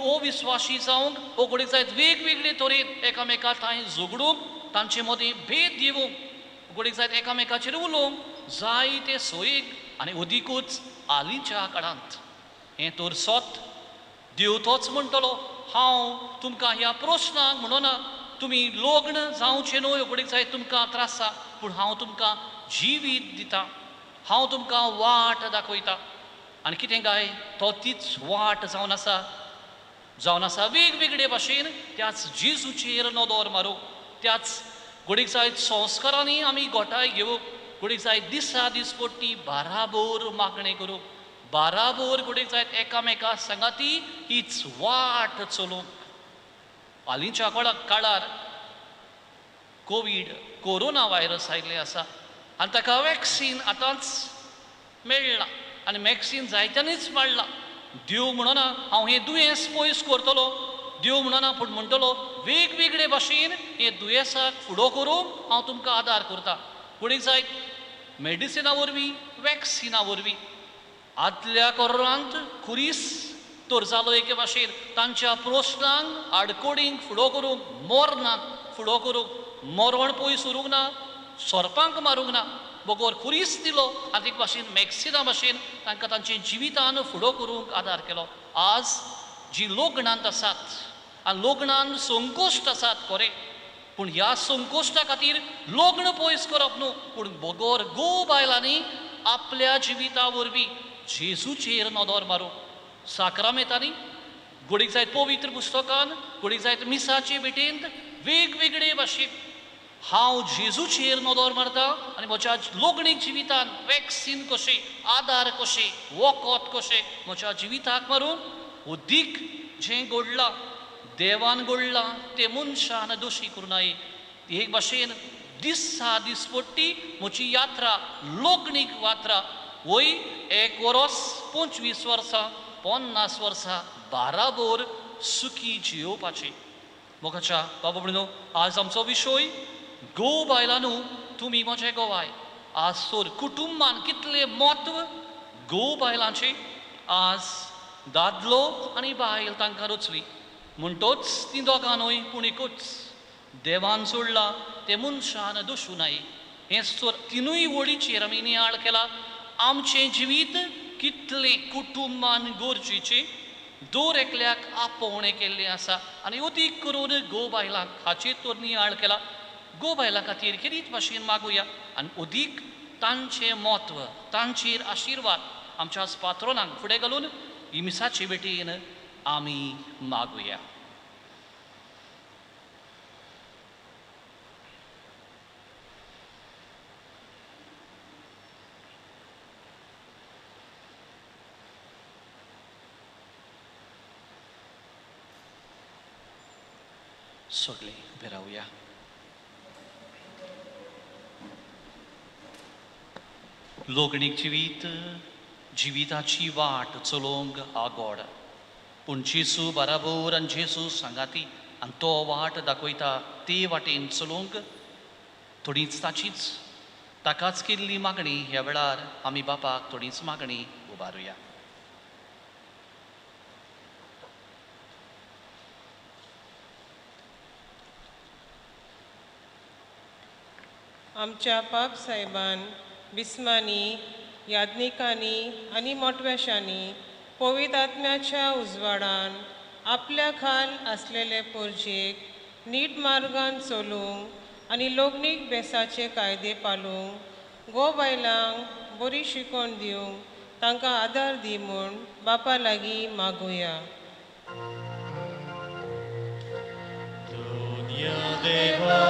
अविस्वासी जावंक, वो घडीक जायत वेगवेगळे तरेन एकामेका थंय झगडूंक, तांचे मदीं भेद दिवंक, घडीक जायत एकामेकाचेर उलोवंक, जायते सोयेक. आनी अदिकूच हालींच्या काळांत हें तर सोत देव तोच म्हणटलो हांव तुमकां ह्या प्रश्नाक म्हणून तुमी लग्न जावचें न्हू एकोडीक जायत तुमकां त्रास आसा पूण हांव तुमकां जिवीत दितां हांव तुमकां वाट दाखयतां आनी कितें काय तो तीच वाट जावन आसा वेगवेगळे भाशेन त्याच जेजूचेर नदर मारूं त्याच घडीक जायत संस्कारांनी आमी गोठाय घेवूं घडीक जायत दिसा दिसपट्टी बाराबोर मागणें करूं बाराबोर घडीक जायत एकामेका सांगाती हीच वाट चलोवंक हालींच्या काळार कोरोना व्हायरस आयिल्लें आसा आनी ताका वॅक्सीन आतांच मेळ्ळां आनी वॅक्सीन जायत्यांनीच मारला देव म्हणना हांव हें दुयेंस पयस करतलो देव म्हणना पूण म्हणटलो वेगवेगळे भाशेन हे दुयेंसाक फुडो करूंक हांव तुमकां आदार करतां घडीक जायत मेडिसिना वरवीं वॅक्सिना वरवीं आदल्या कोरोनांत खुरीस तर जालो एके भाशेन तांच्या प्रश्नांक आडकोडींक फुडो करूंक मोरनाक फुडो करूंक मरण पयस उरूंक ना सोरपांक मारूंक ना बगोर खुरीस दिलो आनी एक भाशेन मॅक्सिना भाशेन तांकां तांचे जिवितान फुडो करूंक आदार केलो आज जी लग्नांत आसात आनी लग्नान संकोश्ट आसात खरें पूण ह्या संकोश्टा खातीर लग्न पयस करप न्हू पूण बगोर बायलांनी आपल्या जिविता वरवीं जेजूचेर नदर मारूं साक्रामेंतांनी घडीक जायत पवित्र पुस्तकान घडीक जायत मिसाचे भेटेंत वेगवेगळे भाशेन हांव जेजूचेर नदर मारतां आनी म्हज्या लग्नीक जिवितान वॅक्सीन कशें आदार कशें वखद कशें म्हज्या जिविताक मारूं उदीक जें घडलां देवान घडलां तें मनशान दोशी करूं नये एक भाशेन दिसा दिसपट्टी म्हजी यात्रा लग्नीक यात्रा वय 1 वर्स 25 वर्सां 50 वर्सां बाराबोर सुखी जियोवपाची मोगाच्या बाबा म्हणून आज आमचो विशय बायलांनू तुमी म्हजे गोवाय आज सोर कुटुंबान कितलें म्हत्व बायलांचें आज दादलो आनी बायल तांकां रचली म्हणटोच ती दोगांनूय पूण एकूच देवान सोडला ते मनशान दोशू नये हें सोर तिनूय वळीचेर आमी नियाळ केला आमचें जिवीत कितलें कुटुंबान गरजेचें दर एकल्याक आपोवणें केल्लें आसा आनी अदीक करून बायलांक हाचेर तर नियाळ केला बायलां खातीर कितेंच भाशेन मागुया आनी अदीक तांचें म्हत्व तांचेर आशिर्वाद आमच्या पात्रोनांक फुडें घालून ही मिसाचे भेटेन आमी मागुया सगळे उबे रावया लग्नीक जिविताची वाट चलोवंक आगोड पूण जेसू बाराबोर आनी जेसू सांगाती आनी तो वाट दाखयता ते वाटेन चलोवंक थोडीच ताकाच केल्ली मागणी ह्या वेळार आमी बापाक थोडीच मागणी उबारुया आमच्या बाब साहेबान बिस्मांनी याज्ञिकांनी आनी मोटवेशांनी पवित्र आत्म्याच्या उजवाडान आपल्या खाल आसलेले पोरजेक नीट मार्गान चलूंक आनी लग्नीक बेसाचे कायदे पालूंक बायलांक बरी शिकवण दिवंक तांकां आदार दी म्हूण बापा लागीं मागुया देवा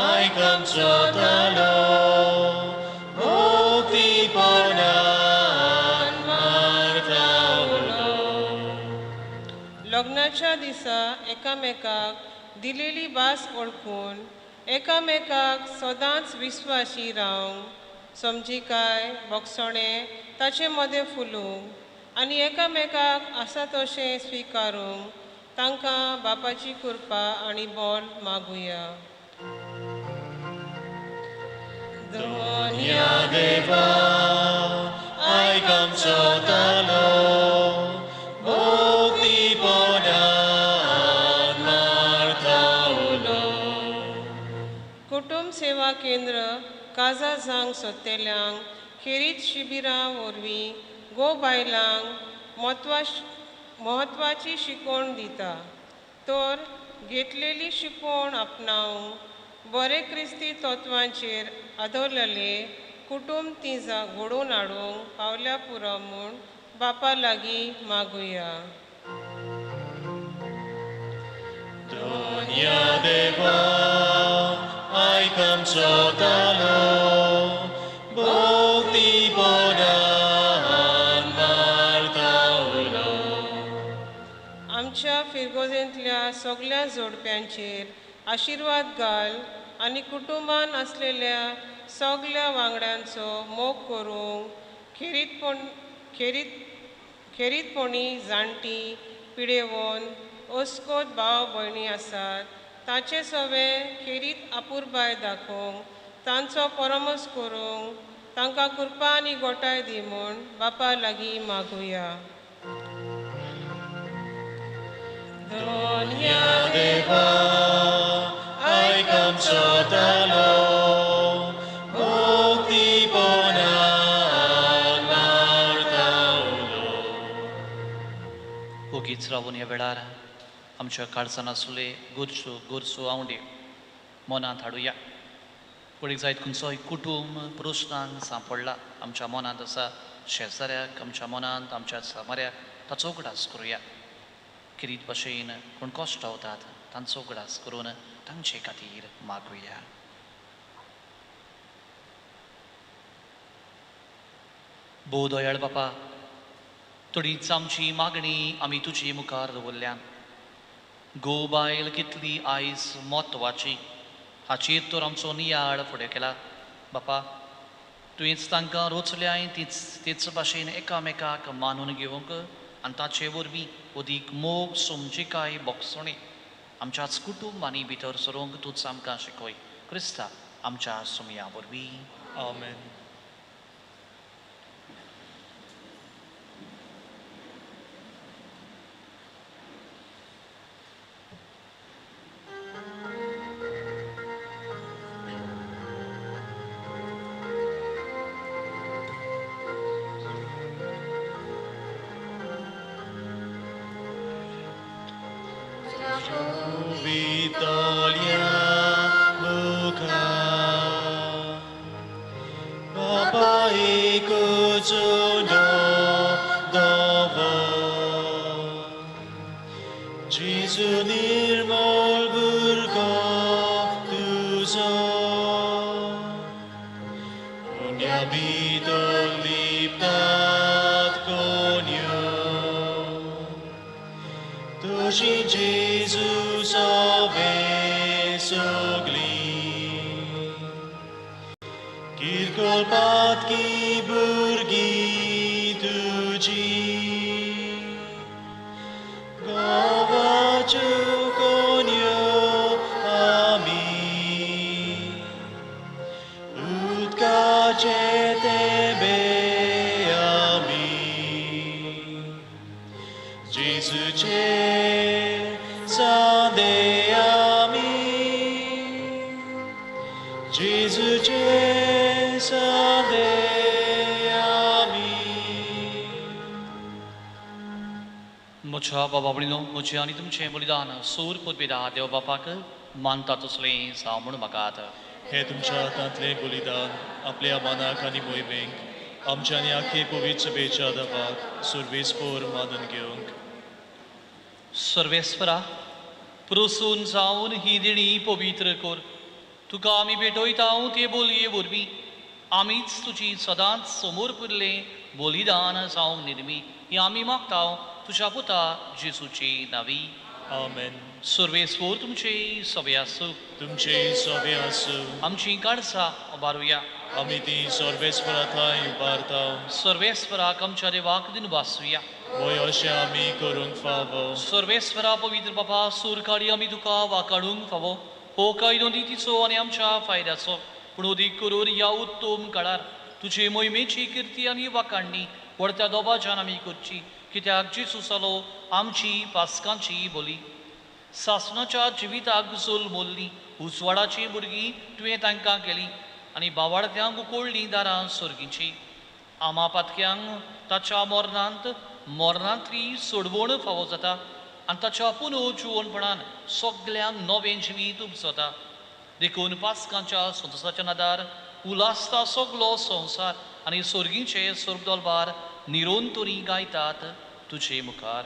आयकांचो धालो लग्नाच्या दिसा एकामेकाक दिलेली भास ओळखून एकामेकाक सदांच विस्वासी रावंक समजिकाय बोगसणें ताचे मदें फुलूंक आनी एकामेकाक आसा तशें स्विकारूंक तांकां बापाची कृपा आनी बोल मागुया दोनिया देवा आयक आमचो धालो कुटुंब सेवा केंद्र काजा जांक सोदतेल्यांक खेरीत शिबिरां वरवीं बायलांक म्हत्वाची शिकवण दिता. तर घेतलेली शिकवण आपणावंक बरे क्रिस्ती तत्वांचेर आदरलेले कुटुंब ती घडोवन हाडूंक पावल्या पुरो म्हूण बापा लागीं मागुया. Donia deva, aik आमचो तालो, भोवती बोडान मारतावलो. आमच्या फिरगोजेंतल्या सगळ्या जोडप्यांचेर आशिर्वाद घाल आनी कुटुंबान असलेल्या सगळ्या वांगड्यांचो मोग करूंक खेरीतपणी जाणटी पिडेवोन ओस्कोत भाव भयणी आसात ताचे सवें खेरीत आपुरबाय दाखोवंक तांचो परमस करूंक तांकां कृपा आनी गोटाय दी म्हूण बापा लागीं मागुया. Donia deva, aik आमचो तालो, भोवती बोडान मारतावलो. ओगीच रावून ह्या वेळार आमच्या काळजान आसले गोरसो आवंडी मनांत हाडुया. पळय जायत खंयचोय कुटुंब प्रश्नांक सांपडला आमच्या मनांत आसा, शेजाऱ्याक आमच्या मनांत आमच्या सामऱ्याक ताचो उगडास करुया. किरीत भाशेन कोण कश्ट वतात तांचो उगडास करून तांचे खातीर मागुया. भोव दयाळ बापा, थोडीच आमची मागणी आमी तुजे मुखार दवरल्यान गो बायल कितली आयज म्हत्वाची हाचेर तर आमचो नियाळ फुडें केला. बापा, तुवेंच तांकां रोचल्याय तेच भाशेन एकामेकाक मानून घेवंक आनी ताचे वरवीं अदीक मोग समजिकाय बोगसणी आमच्याच कुटुंबांनी भितर सरूंक तूंच आमकां शिकय. क्रिस्ता आमच्या सुमया वरवीं. Amen. Vitolia buka, Bapa ikut dovo, Jesu nirmal berkatuzo, Unia bidol liptat konyo, Tushi Jesus sogli, kirkol patki burgi tuji, gawachu konyo ami, utkache tebe ami, Jesus che sade ami, Jesus che sade ami. म्हज्या बाबावडीनो, म्हजें आनी तुमचें बलिदान सूर पदवेदा देव बापाक मानता तसलें जावं म्हूण म्हाकात. हे तुमच्या हातांतलें बलिदान आपल्या मनाक आनी मोहिमेक आमच्या आनी आख्खे पवित्र सभेच्या दबाक सुरवेस्पोर मानून घेवंक. सर्वेस्परा, प्रसून जावन ही देणी पवित्र कर. तुका आमी भेटयता ते बोलये वरवीं आमीच तुजी सदांच समोर पुरलें बलिदान जावंक निर्मी ही आमी मागता तुज्या पुता जेसूची नावी. आमेन. सर्वेस्वर तुमचे सवे आसूं. तुमचे सवे आसूं. आमची काळजां उबारुया. आमी ती सर्वेस्परा थंय उबारता. सर्वेस्पराक आमच्या देवाक दिन वासूया. वय अशें आमी करूंक फावो. सर्वेस्परा पवित्र बापा, सूर काडी आमी तुका वाकाडूंक फावो. हो कायदो नितीचो आनी आमच्या फायद्याचो, पूण अदीक करून ह्या उत्तम काळार तुजे मोहिमेची किर्ती आनी वाकाडणी व्हडत्या दोबाज्यान आमी करची, कित्याक जेसूस जालो आमची पासकांची बोली. सासणाच्या जिविताक झोल मोल्ली उजवाडाची भुरगीं तुवें तांकां केली आनी बावाडत्यांक उकोळ्ळीं दारां सर्गीची. आमा पातक्यांक ताच्या मरणांत मरणांतली सोडवण फावो जाता आनी ताच्या पुनोजुवणपणान सगल्यांक नवें जिवीत उपजता. देखून पास्कांच्या संतसाच्या नादार उलासता सगलो संवसार आनी सोर्गीचे स्वर्गदोलबार निरोंतोरी गायतात तुजे मुखार.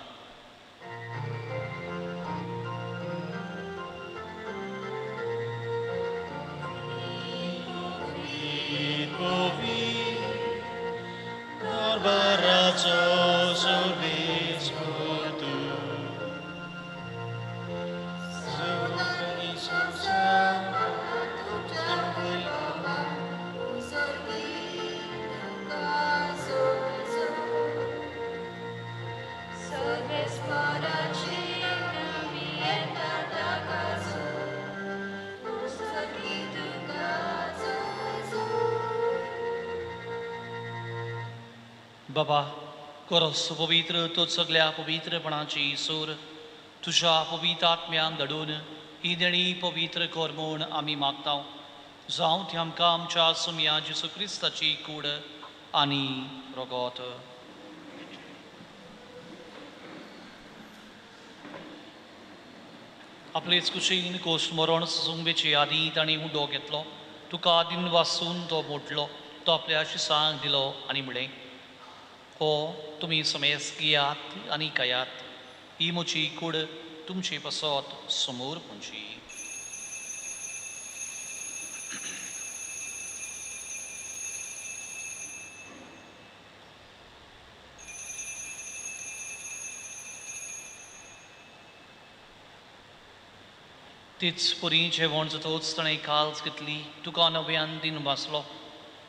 बाबा, कोरोस पवित्र तो सगळ्या पवित्रपणाची सूर तुझ्या पवित्र आत्म्यांक धाडून ही देणी पवित्र कर म्हूण आमी मागता. जावं ती आमकां आमच्या सुम्या जेसू क्रिस्ताची कूड आनी रगत. आपलेच कुशीन कोश्ट मरण सुंबेचे आदी ताणें उडो घेतलो. तुका दिन वासून तो मोडलो. तो आपल्या शिसांक दिलो आनी म्हळें, हो तुमी समेस घेयात आनी खायात. ही म्हजी कूड तुमची पासत समोर पोंची. तीच पुरी जेवण जातोच ताणें काल्स घेतली. तुका नव्यान दिन वाचलो.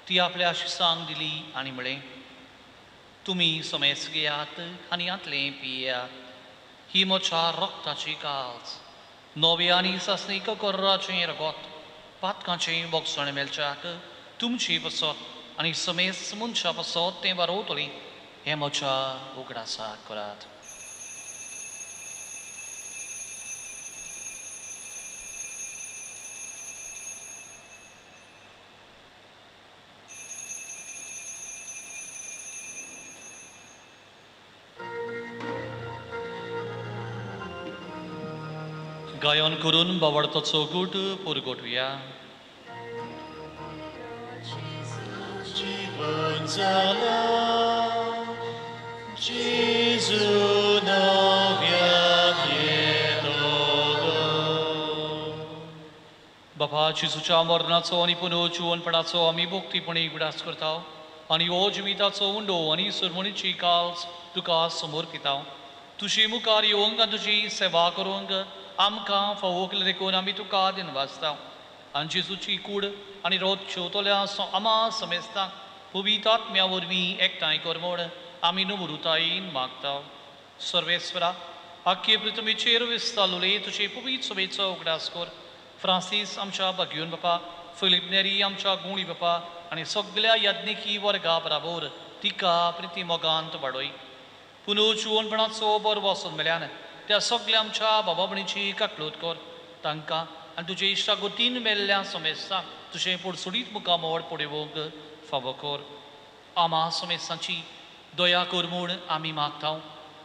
ती आपल्या शिसांक दिली आनी म्हळें, तुमी समेस घेयात आनी आतलें पियेयात. ही म्हज्या रक्ताची काल्स, नवे आनी सासणीक कोर्राचें रगत, पातकांचें बोगसण मेलच्याक तुमची पासत आनी समेस मनशा पासत तें वारोवतलीं. हें म्हज्या उगडासाक करात. गायन करून बावडताचो गूट पुरगोटुया. जीवन जाला जेजू नव्यान येतलो. बाबा, जेजूच्या मरणाचो आनी पुनरुज्जीवनपणाचो आमी भोक्तीपणी उगडास करता आनी हो जिविताचो उंडो आनी सुरमणीची काल्स तुका समर्पिता. तुजी मुखार येवंक आनी तुजी सेवा करूंक आमकां फावो केले देखून आमी तुका दिन वाचता. आनी जेजूची कूड आनी रोजच्यो तोल्या आमा समेस्ता पवित्र आत्म्या वरवीं एकठांय कर म्हूण आमी नम्रतायेन मागता. सर्वेस्वरा, आख्खे पृथ्वीचेर विस्तारलोले तुजे पवित्र सभेचो उगडास कर. फ्रांसीस आमच्या बागयोन बापा, फिलीप नेरी आमच्या गुणी बापा आनी सगळ्या याज्ञिकी वर्गा बराबर तिका प्रिती मोगांत वाडय. पुनरुज्जीवनपणाचो बरो वचून मेल्यान त्या सगळ्या आमच्या बाबा भयणीची काकलूत कर. तांकां आनी तुजे इश्टागोतीन मेल्ल्या समेस्तांक तुजें पुडसुडीत मुखामोड पळोवंक फावो कर. आमा समेस्तांची दया कर म्हूण आमी मागता.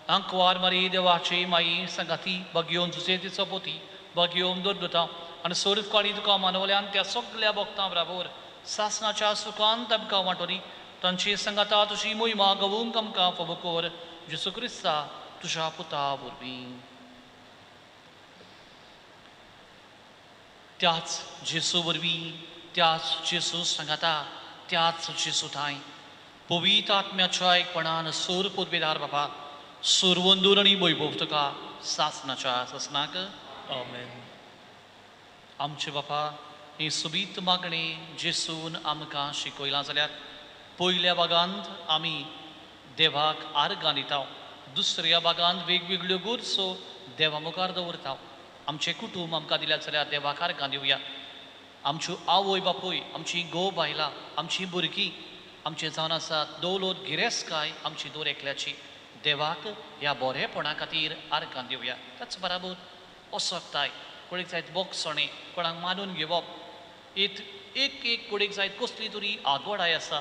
आंकवार मारी देवाचे माई संगाती बागयोन तुजे तिचो पोती बागयोन दोता आनी सर्व काळी तुका मानवल्यान त्या सगळ्या भक्तां बराबर सासणाच्या सुखांत आमकां वांटोरी. तांची संगाता तुजी मोहिमा गावूंक आमकां फावो कर. जेसू क्रिस्ता तुझ्या पुता वरवीं. त्याच जेसू वरवीं, त्याच जेसू सांगाता, त्याच जेसू थंय पवित्र आत्म्याच्या एकपणान सोर पुर्वेदार बाबा सोरवंदूर आनी वैभव तुका सासणाच्या सासनाक. आमेन. आमचे बापा, ही सुबीत मागणी जेसून आमकां शिकयलां जाल्यार पयल्या भागांत आमी देवाक आर्गां दिता. दुसऱ्या भागांत वेगवेगळ्यो गोरसो देवा मुखार दवरता. आमचें कुटूंब आमकां दिल्यात जाल्यार देवाक आर्गां दिवया. आमच्यो आवय बापूय, आमची घोव बायलां, आमचीं भुरगीं, आमचे जावन आसात दौलत गिरेस्तकाय आमची दोर एकल्याची देवाक ह्या बरेपणा खातीर आर्गां दिवया. त्याच बराबर असोकताय, कोणेक जायत बोगसणे, कोणाक मानून घेवप, एक एक कोणेक जायत कसली तरी आगवडाय आसा.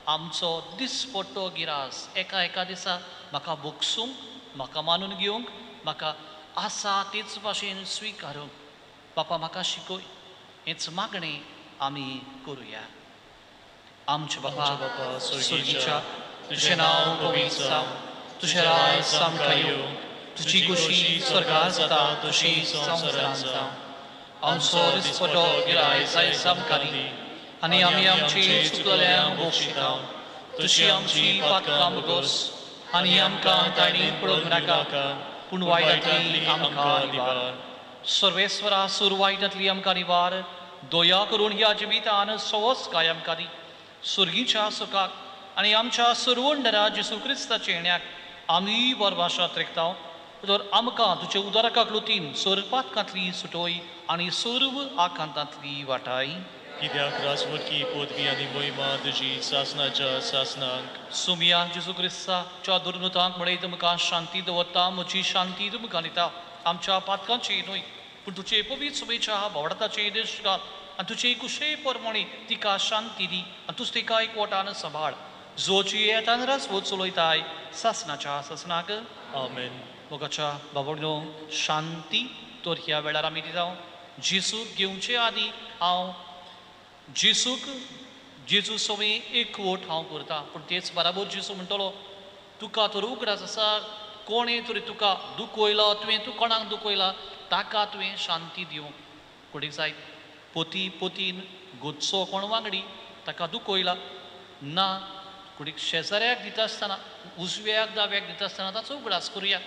आमचो दिसपट्टो गिरास एका दिसा म्हाका भोगसूंक, म्हाका मानून घेवंक, म्हाका आसा तेच भाशेन स्विकारूंक. बापा म्हाका शिकय, हेच मागणें आमी करुया. आमचे बापा सुर्गीच्या, तुझें नांव पवित्र जावं, तुझें राज सामका येवं, तुजी कुशी स्वर्गार जाता तशी संवसारांत जावं. आमचो दिसपटो गिराय जायज आमकां दी, आनी आमी आमची चुकलेल्यांक बोगशिता, तशी आमची पातकां बगोस, आनी आमकां ताळणीत पडोवंक नाका, पूण वायटांतली आमकां निवार. सर्वेस्वरा सूर वायटांतली आमकां निवार, दया करून ह्या जिवितान सवस काय आमकां दी. सुर्गीच्या सुखाक आनी आमच्या सुरवंडरा जेसू क्रिस्ताचे येण्याक आमी बरभाशात रेखताव. तर आमकां तुजे उदारकाक लुतीन सोर पातकांतली सुटोय आनी सर्व आकांतांतली वाटाय. कित्याक राजवटकी पदवी आनी मोहिमा तुजी सासनाच्या सासनांक. सुमिया जेसू क्रिस्ताच्या दुर्नतांक म्हणय तुमकां शांती दवरता, म्हजी शांती तुमकां दिता. आमच्या पातकांची न्हय पूण तुजे पवित्र सुबेच्या भावडाताचे देश घाल, आनी तुजे कुशे परमणी तिका शांती दी, आनी तुज तिका एकवटान सांबाळ. जोची येतान राजवट चलयताय सासनाच्या सासनाक. आमेन. मोगाच्या बाबडो शांती तर ह्या वेळार आमी दिता. जेसूक घेवचे आदी हांव जेजू सवय एकवट हांव करता, पूण तेच बराबर जेजू म्हणटलो तुका तर उगडास आसा, कोणें तरी तुका दुखयला, तुवें तूं कोणाक दुखयला ताका तुवें शांती दिवंक. कोणी जायत पोतीन गोदचो कोण वांगडी ताका दुखयला ना, कुडीक शेजाऱ्याक दिता आसतना, उजव्याक दाव्याक दिता आसतना ताचो उगडास करुया,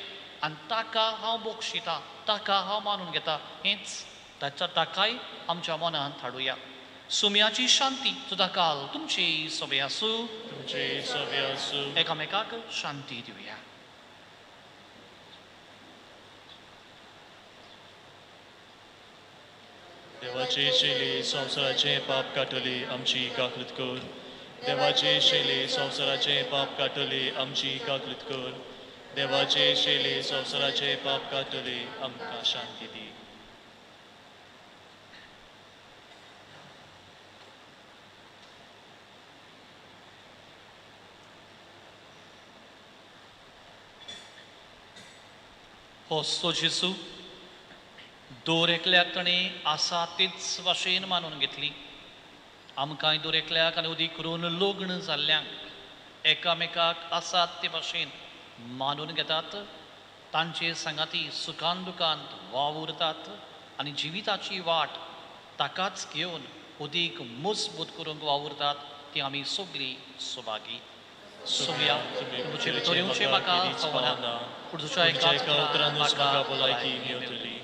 आनी ताका हांव बोगशिता, ताका हांव मानून घेता, हेंच ताकाय आमच्या मनांत हाडुया. सुम्याची शांती सदांकाल तुमचे सोबे आसूं. तुमचे सोबे आसूं. एकामेकाक शांती दिवया. देवाचे शेले संवसाराचे पाप काटले आमची काकलूत कर. देवाचे शेले संवसाराचे पाप काटले आमची काकलूत कर. देवाचे शेले संवसाराचे पाप काटले आमकां शांती दी. होस्तो जेसू दोर एकल्याक ताणें आसा तेच भाशेन मानून घेतली. आमकांय दोर एकल्याक आनी उदी करून लग्न जाल्ल्यांक एकामेकाक आसात ते भाशेन मानून घेतात. तांचे सांगाती सुखान दुखांत वावुरतात आनी जिविताची वाट ताकाच घेवन उदीक मजबूत करूंक वावुरतात. ती आमी सगळीं सुभागी. सुमया तुमचे भितर येवचें म्हाका खबरना, पूण तुज्या एका उतरानूच म्हाका भलायकी मेळटली.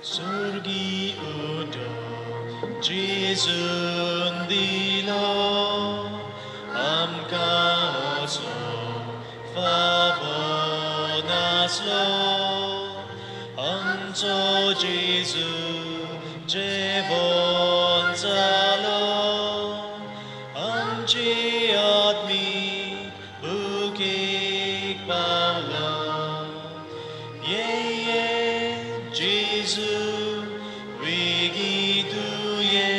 Surgi udo Jesun dilo amka oslo favonaslo anto Jesu jevon salo amchi admi bukik paulo Jesu wigituye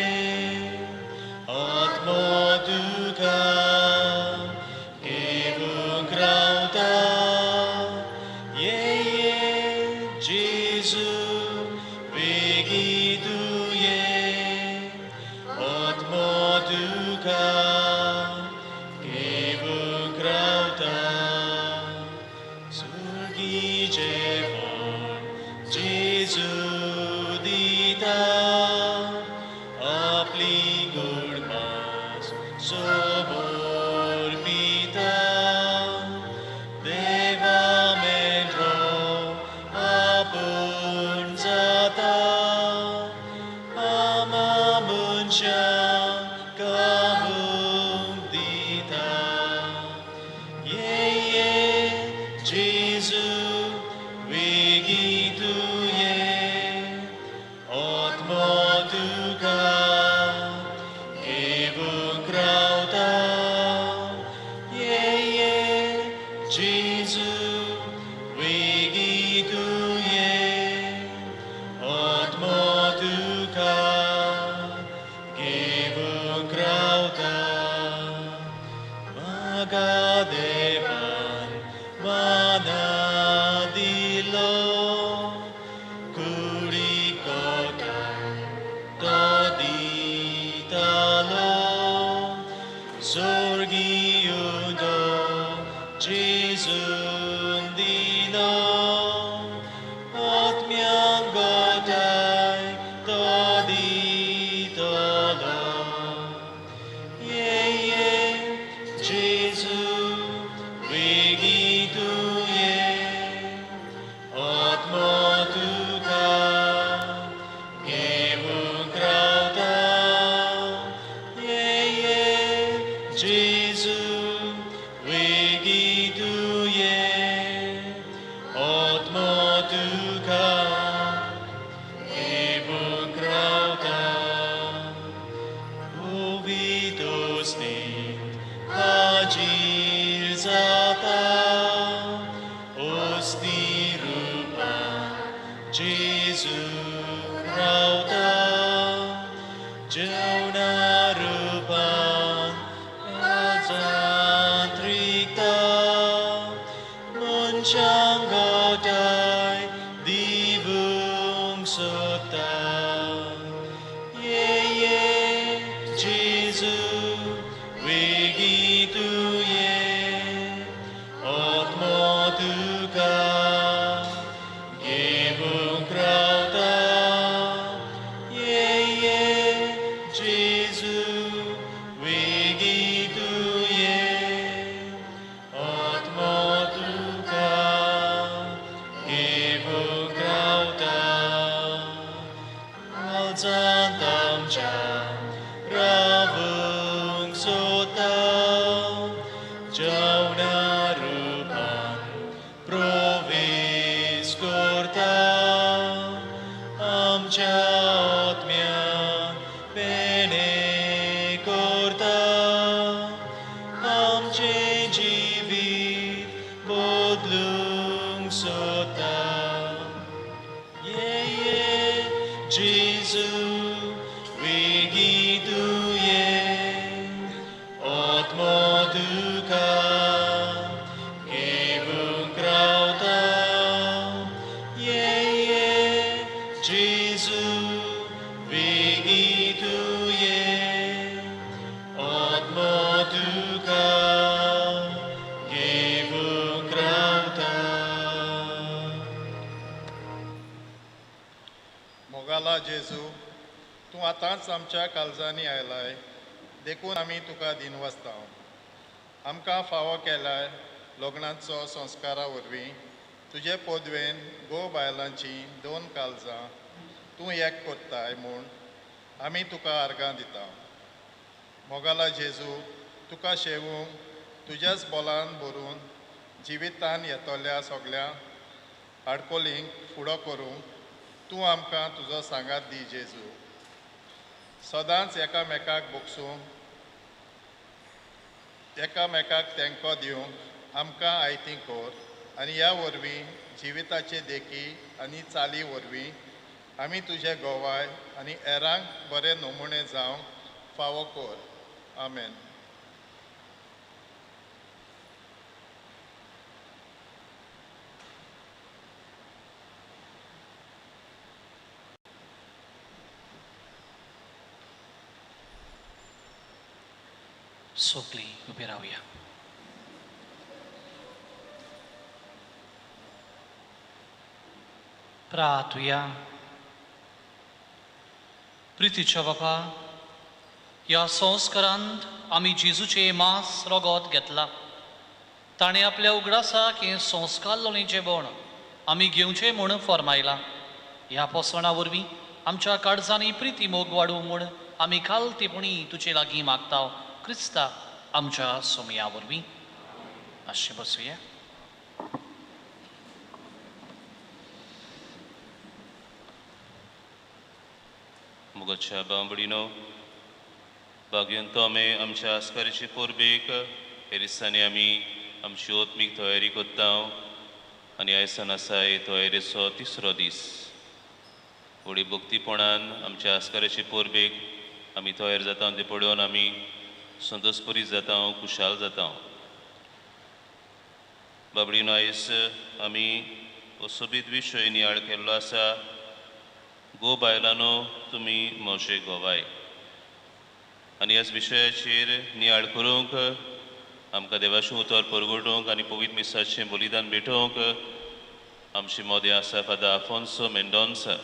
atmoduka kevungrauta Jesu Somor Pita, Deva Mendro, Apun Zata, Amamuncha, Kahum Dita, Ye Ye, Jesus, Vigitu Ye, Otmotuka, Evun Krauta, Ye Ye, Jesus, Vigitu Ye, Otmotuka, Evun Krauta, Magadevan, Manadilo, Kurikota, Toditalo, Sorgiudo, Jesundilo, Otmiangotai, Toditalo, Ye Ye, Jesus, Vigitu Ye, Otmotuka, Evun Krauta, Ye Ye, Jesus, Vigitu Ye, Otmotuka, Evun Krauta, Ovidos ne Hajir Zata, Osti Rupa, Jesu Rauta, Jauna Rupa, Ajantrikta, Munchangotai, Divung Sota, Ye Ye, Jesus, Vigitu Ye, Otmotuka, Evun Krauta, Ye Ye, Jesus, Vigitu Ye, Otmotuka, Evun Krauta, Alzantam Jam, Ravung Sota, Jauna Rupan, Provis Korta, Amcha Otmian, Bene Korta, Amche Jivit, Bodlung Sota, Ye Ye, Jesus, Vigitu Ye, Otmotuka, Evun Krauta, Ye Ye, Jesus, Vigitu Ye, Otmotuka, Evun Krauta. मोगाला जेजू तूं आतांच आमच्या काळजांनी आयलाय देखून आमी तुका दिनवसता आमकां फावो केल्यार लग्नाचो संस्कारा वरवीं तुजे पोदवेन घोव बायलांची 2 काळजां तूं एक कोत्ताय म्हूण आमी तुका आर्गां दिता मोगाला जेजू तुका शेवूंक तुज्याच बोलान भरून जिवितान येतोल्या सगळ्या आडकोलींक फुडो करूंक तूं आमकां तुजो सांगात दी जेजू सदांच एकामेकाक बोगसूंक एकामेकाक तेंको दिवंक आमकां आयती कोर आनी ह्या वरवीं जिविताचे देखी आनी चाली वरवीं आमी तुजे गोवाय आनी हेरांक बरे नमुणे जावंक फावो कोर आमेन. सगळीं उबी रावया. प्रार्थुया. प्रितीच्या बापा, ह्या संस्कारांत आमी जेजूचे मांस रगत घेतला. ताणें आपल्या उगडासाक हें संस्कार लोणीचें बोण आमी घेवचें म्हूण फरमायला. ह्या पोसणा वरवीं आमच्या काळजांनी प्रिती मोग वाडूं म्हूण आमी खालतेपणी तुजे लागीं मागता. क्रिस्ता आमच्या सोमया वरवीं. अशें बसुया. मुगाच्या बांबडीनो बागेन तो आमी आमच्या आस्काराची पोरबेक हे दिसांनी आमी आमची ओतमीक तयारी कोत्ता आनी आयसान आसा हे तयारेचो 3रो दीस. व्हडी भक्तीपणान आमच्या आस्काराची पोरबेक आमी तयार जाता ते पळोवन आमी संतोषपुरी जाता, खुशाल जाता. बाबडीनो आयज आमी हो सोबीत विशय नियाळ केल्लो आसा. गो बायलांनो तुमी मोशे गोवाय. आनी ह्याच विशयाचेर नियाळ करूंक आमकां देवाचें उतर परगटूंक आनी पवित्र मिसाचें बलिदान भेटोवंक आमची मोदे आसा फादर आफोन्सो मेंडोन्सा,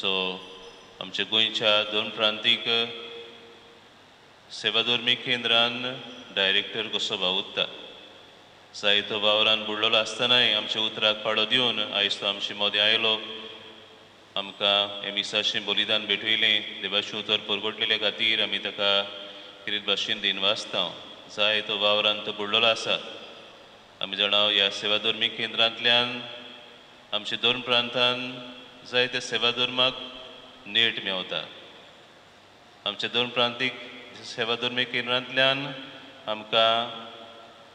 जो आमच्या गोंयच्या 2 प्रांतीक सेवाधर्मी केंद्रान डायरेक्टर कसो वावुरता. जायतो वावरान बुडलेलो आसतनाय आमच्या उतराक पाडो दिवन आयज तो आमचे मोदे आयलो. आमकां हे मिसाचें बलिदान भेटयलें. देवाचें उतर परगटलेल्या खातीर आमी ताका कितें भाशेन दिनवासता. जाय तो वावरान तो बुडलेलो आसा. आमी जाणा ह्या सेवाधर्मी केंद्रांतल्यान आमच्या 2 प्रांतान जायत्या सेवाधर्माक नेट मेवता. आमच्या 2 प्रांतीक सेवाधर्मी केंद्रांतल्यान आमकां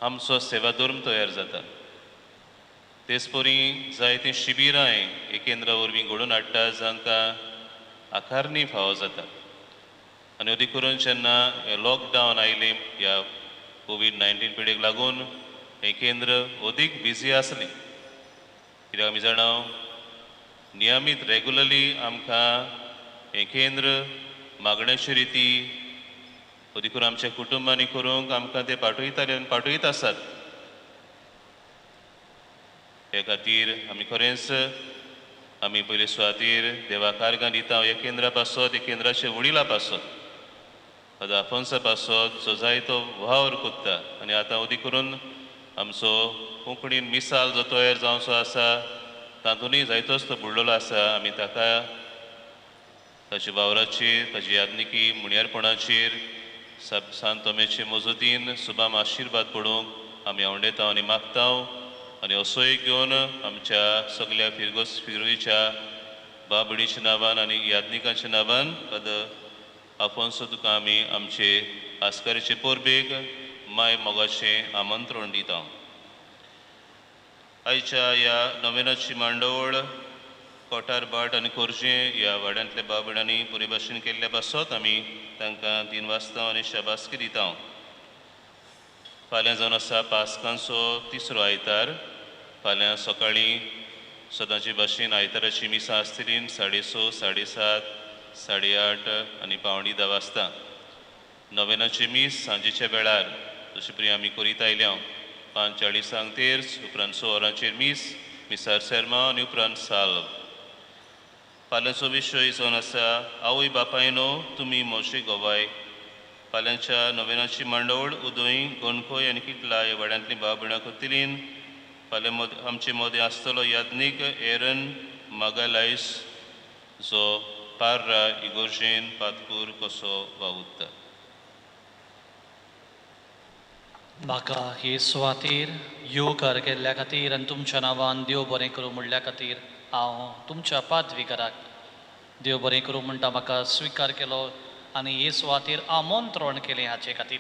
आमचो सेवाधर्म तयार जाता. तेच परी जायतीं शिबिरांय हे केंद्रा वरवीं घडोवन हाडटा जांकां आकारणी फावो जाता. आनी अदी करून जेन्ना हे लॉकडावन आयलें ह्या कोविड-19 पिडेक लागून हें केंद्र अदीक बिजी आसलें. कित्याक आमी जाणा नियमीत रेगुलरली आमकां हें केंद्र मागण्याची रिती अदी करून आमच्या कुटुंबांनी करूंक आमकां ते पाठयताले आनी पाठयत आसात. हे खातीर आमी खरेंच आमी पयले सुवातेर देवाक आर्गां दिता. ह्या केंद्रा पासत हे केंद्राचे वडिला पासत फादर आफोन्सा पासत जो जायतो वावर कोत्ता. आनी आतां अदी करून आमचो कोंकणीन मिसाल जो तयार जावचो आसा तातूंतय जायतोच तो बुडलेलो आसा. आमी ताका ताच्या वावराचेर ताची यादनिकी मुण्यारपणाचेर सांत तोमेचे मजतीन सुबाम आशिर्वाद पडोवंक आमी आवडेता आनी मागता. आनी असोय घेवन आमच्या सगळ्या फिरगोच्या बाबडीच्या नांवान आनी यादनिकांच्या नांवान फादर आफोन्सो तुका आमी आमचे आस्काराचे पोरबेक माय मोगाचें आमंत्रण दिता. आयच्या ह्या नोवेनाची मांडोवळ कोटारबाट आनी खोर्जे ह्या वाड्यांतल्या बाबड्यांनी बरे भाशेन केल्ल्या पासत आमी तांकां दिनवासता आनी शाबासकी दिता. फाल्यां जावन आसा पास्कांचो 3रो आयतार. फाल्यां सकाळीं सदांचे भाशेन आयताराची मिसां आसतलीं 6:30, 7:30, 8:30 आनी 9:15 वाजता. नोवेनाची मीस सांजेच्या वेळार जशे परी आमी करीत आयल्या 5:40 तेर्स, उपरांत 6 वरांचेर मिसार सेर्मा आनी उपरांत साल्व. फाल्यांचो विशय जावन आसा आवय बापायनो तुमी मोशे गोवाय. फाल्यांच्या नोवेनाची मांडोवळ उदोय गोणकोय आनी किटला ह्या वाड्यांतलीं भाव भयणां करतलीं. फाल्यां आमचे मदें आसतलो यादनीक एरन मागालायस जो पार्रा इगोर्जेन पातकूर कसो वावुरता. म्हाका हे सुवातेर येवकार केल्ल्या खातीर आनी तुमच्या नांवान देव बरें करूं म्हणल्या खातीर हांव तुमच्या पादविकाराक देव बरें करूं म्हणटा म्हाका स्विकार केलो आनी हे सुवातेर आमंत्रण केलें हाचे खातीर.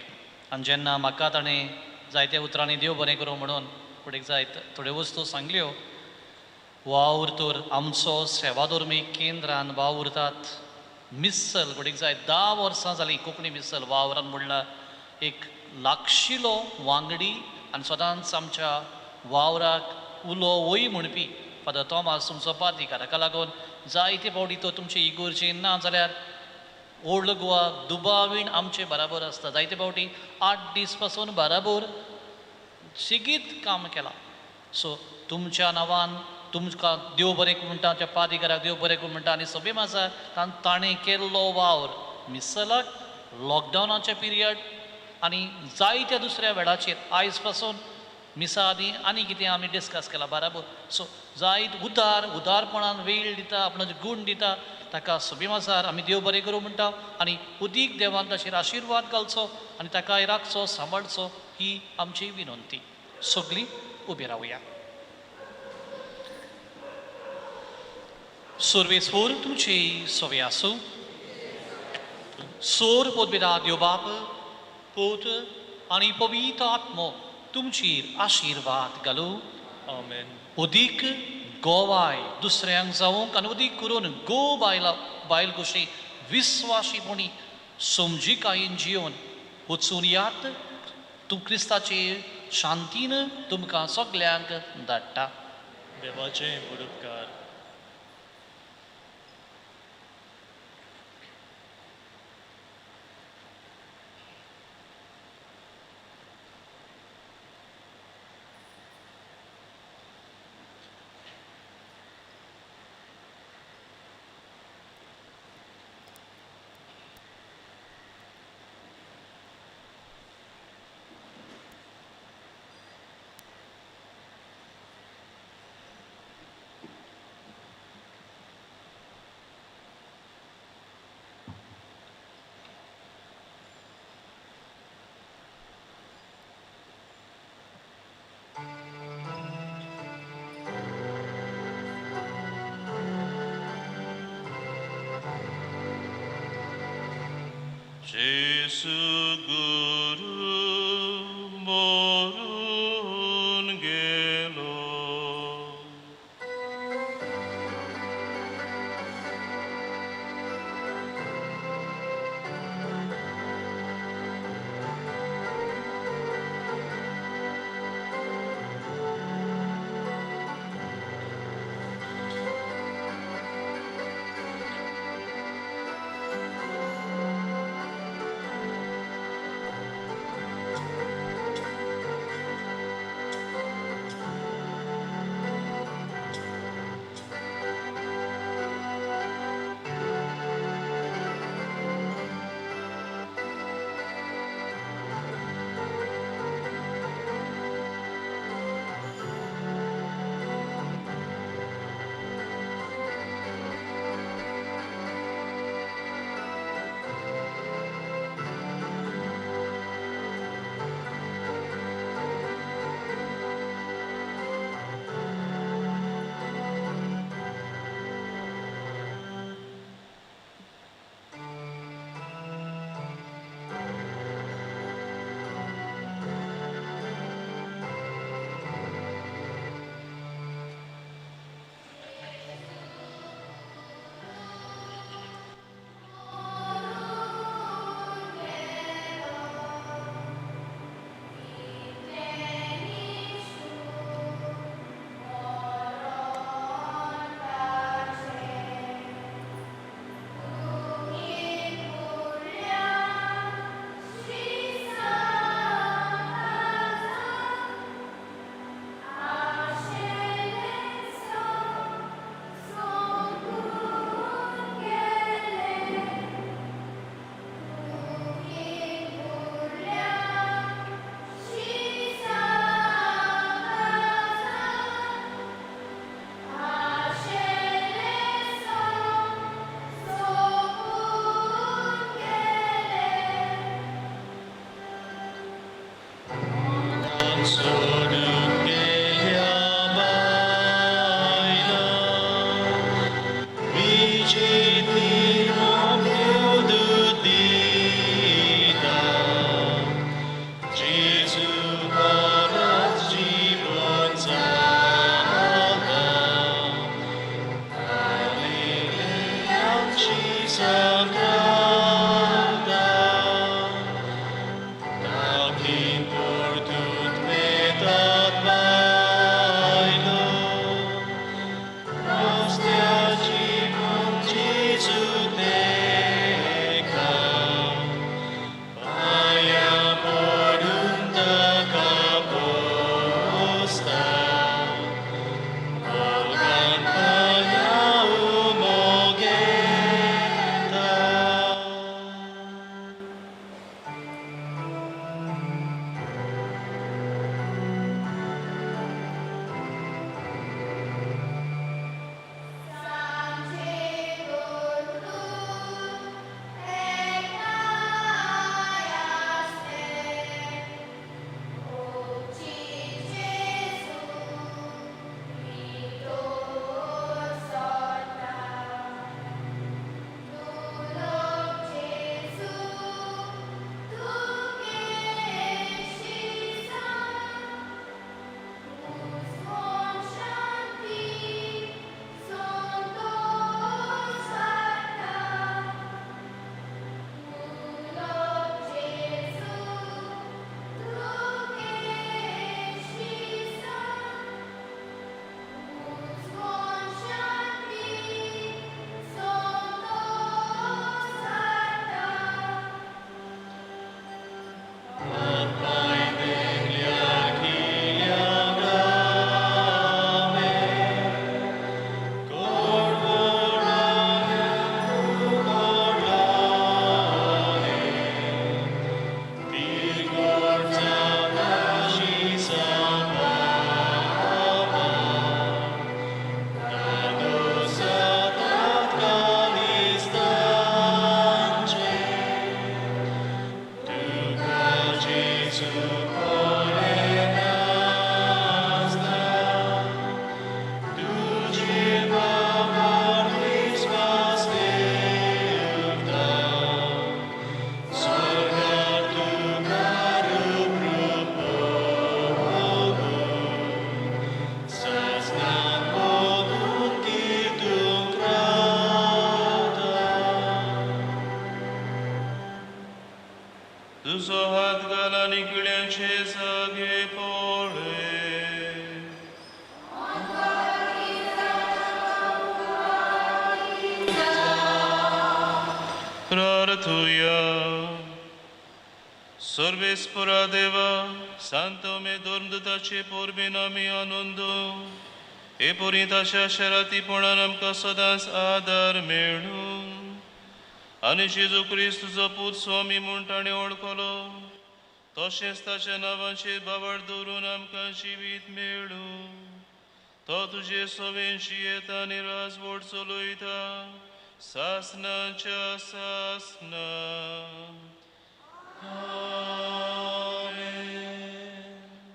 आनी जेन्ना म्हाका ताणें जायत्या उतरांनी देव बरें करूं म्हणून फुडें जायत थोड्यो वस्तू सांगल्यो. वावुरतोर आमचो सेवाधर्मी केंद्रान वावुरतात. मिस्सल फुडें जायत 10 वर्सां जालीं कोंकणी मिस्सल वावरान म्हणल्यार एक लागशिलो वांगडी आनी सदांच आमच्या वावराक उलो वय म्हणपी फादर थॉमास तुमचो पादविकार. हाका लागून जायते फावटी तो तुमचे इगोर्जेन ना जाल्यार ओल्ड गोवा दुबावीण आमचे बराबर आसता. जायते फावटी 8 दीस पासून बराबर सेगीत काम केलां. सो तुमच्या नांवान तुमकां देव बरें म्हणटा, त्या पादविकाराक देव बरें म्हणटा आनी सभे आसा ताणें केल्लो वावर मिसलाक लॉकडावनाचे पिरियड आनी जायत्या दुसऱ्या वेळाचेर आयज पासून मिसा आदी आनी कितें आमी डिस्कस केला बराबर. सो जायत उदारपणान वेळ दिता, आपणाचे गूण दिता, ताका सबिमाजार आमी देव बरें करूं म्हणटा आनी उदीक देवान ताचेर आशिर्वाद घालचो आनी ताका राखचो सांबाळचो ही आमची विनंती. सगळीं उबी रावया. सर्वेस्वर तुमचे सवे आसूं. सोर पोदबिदा देव बाप, पोत आनी पवित्र आत्मो तुमचेर आशिर्वाद घालूं. Amen. उदीक गोवाय दुसऱ्यांक जावंक आनी उदीक करून गो बायल कशी विस्वाशीपणी समजिकायेन जिवन वचून यात. तूं क्रिस्ताचे शांतीन तुमकां सगल्यांक धाडटा. देवाचे पुरस्कार. Jesu Guru morun gelo. Takin por tut metat तुझो हात घाल आनी किळ्यांचे जागे पळे. Praratuja. Sorvespora Deva, Santo me dormdutaचे पोरबीनामी आनंद हे पोरिताच्या शरातीपणान आमकां सदांच आदार मेळू आनी जेजू क्रिस्तुचो पूत स्वामी म्हूण ताणें वळखलो तशेंच ताच्या नांवाचेर बावड दवरून आमकां जिवीत मेळू. तो तुजे सवेंशी येता आनी राजवट चलयता सासनाच्या सासना.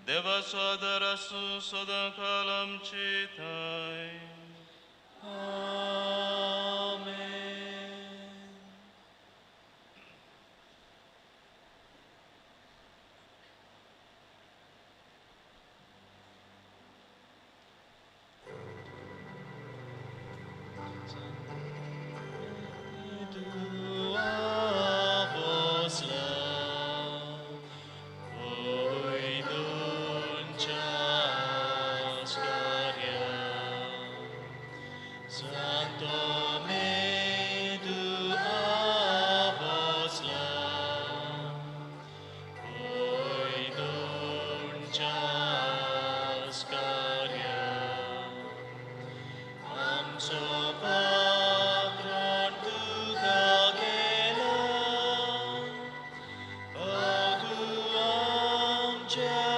देवाचो आदार आसूं सदां काल आमचे थंय. Jai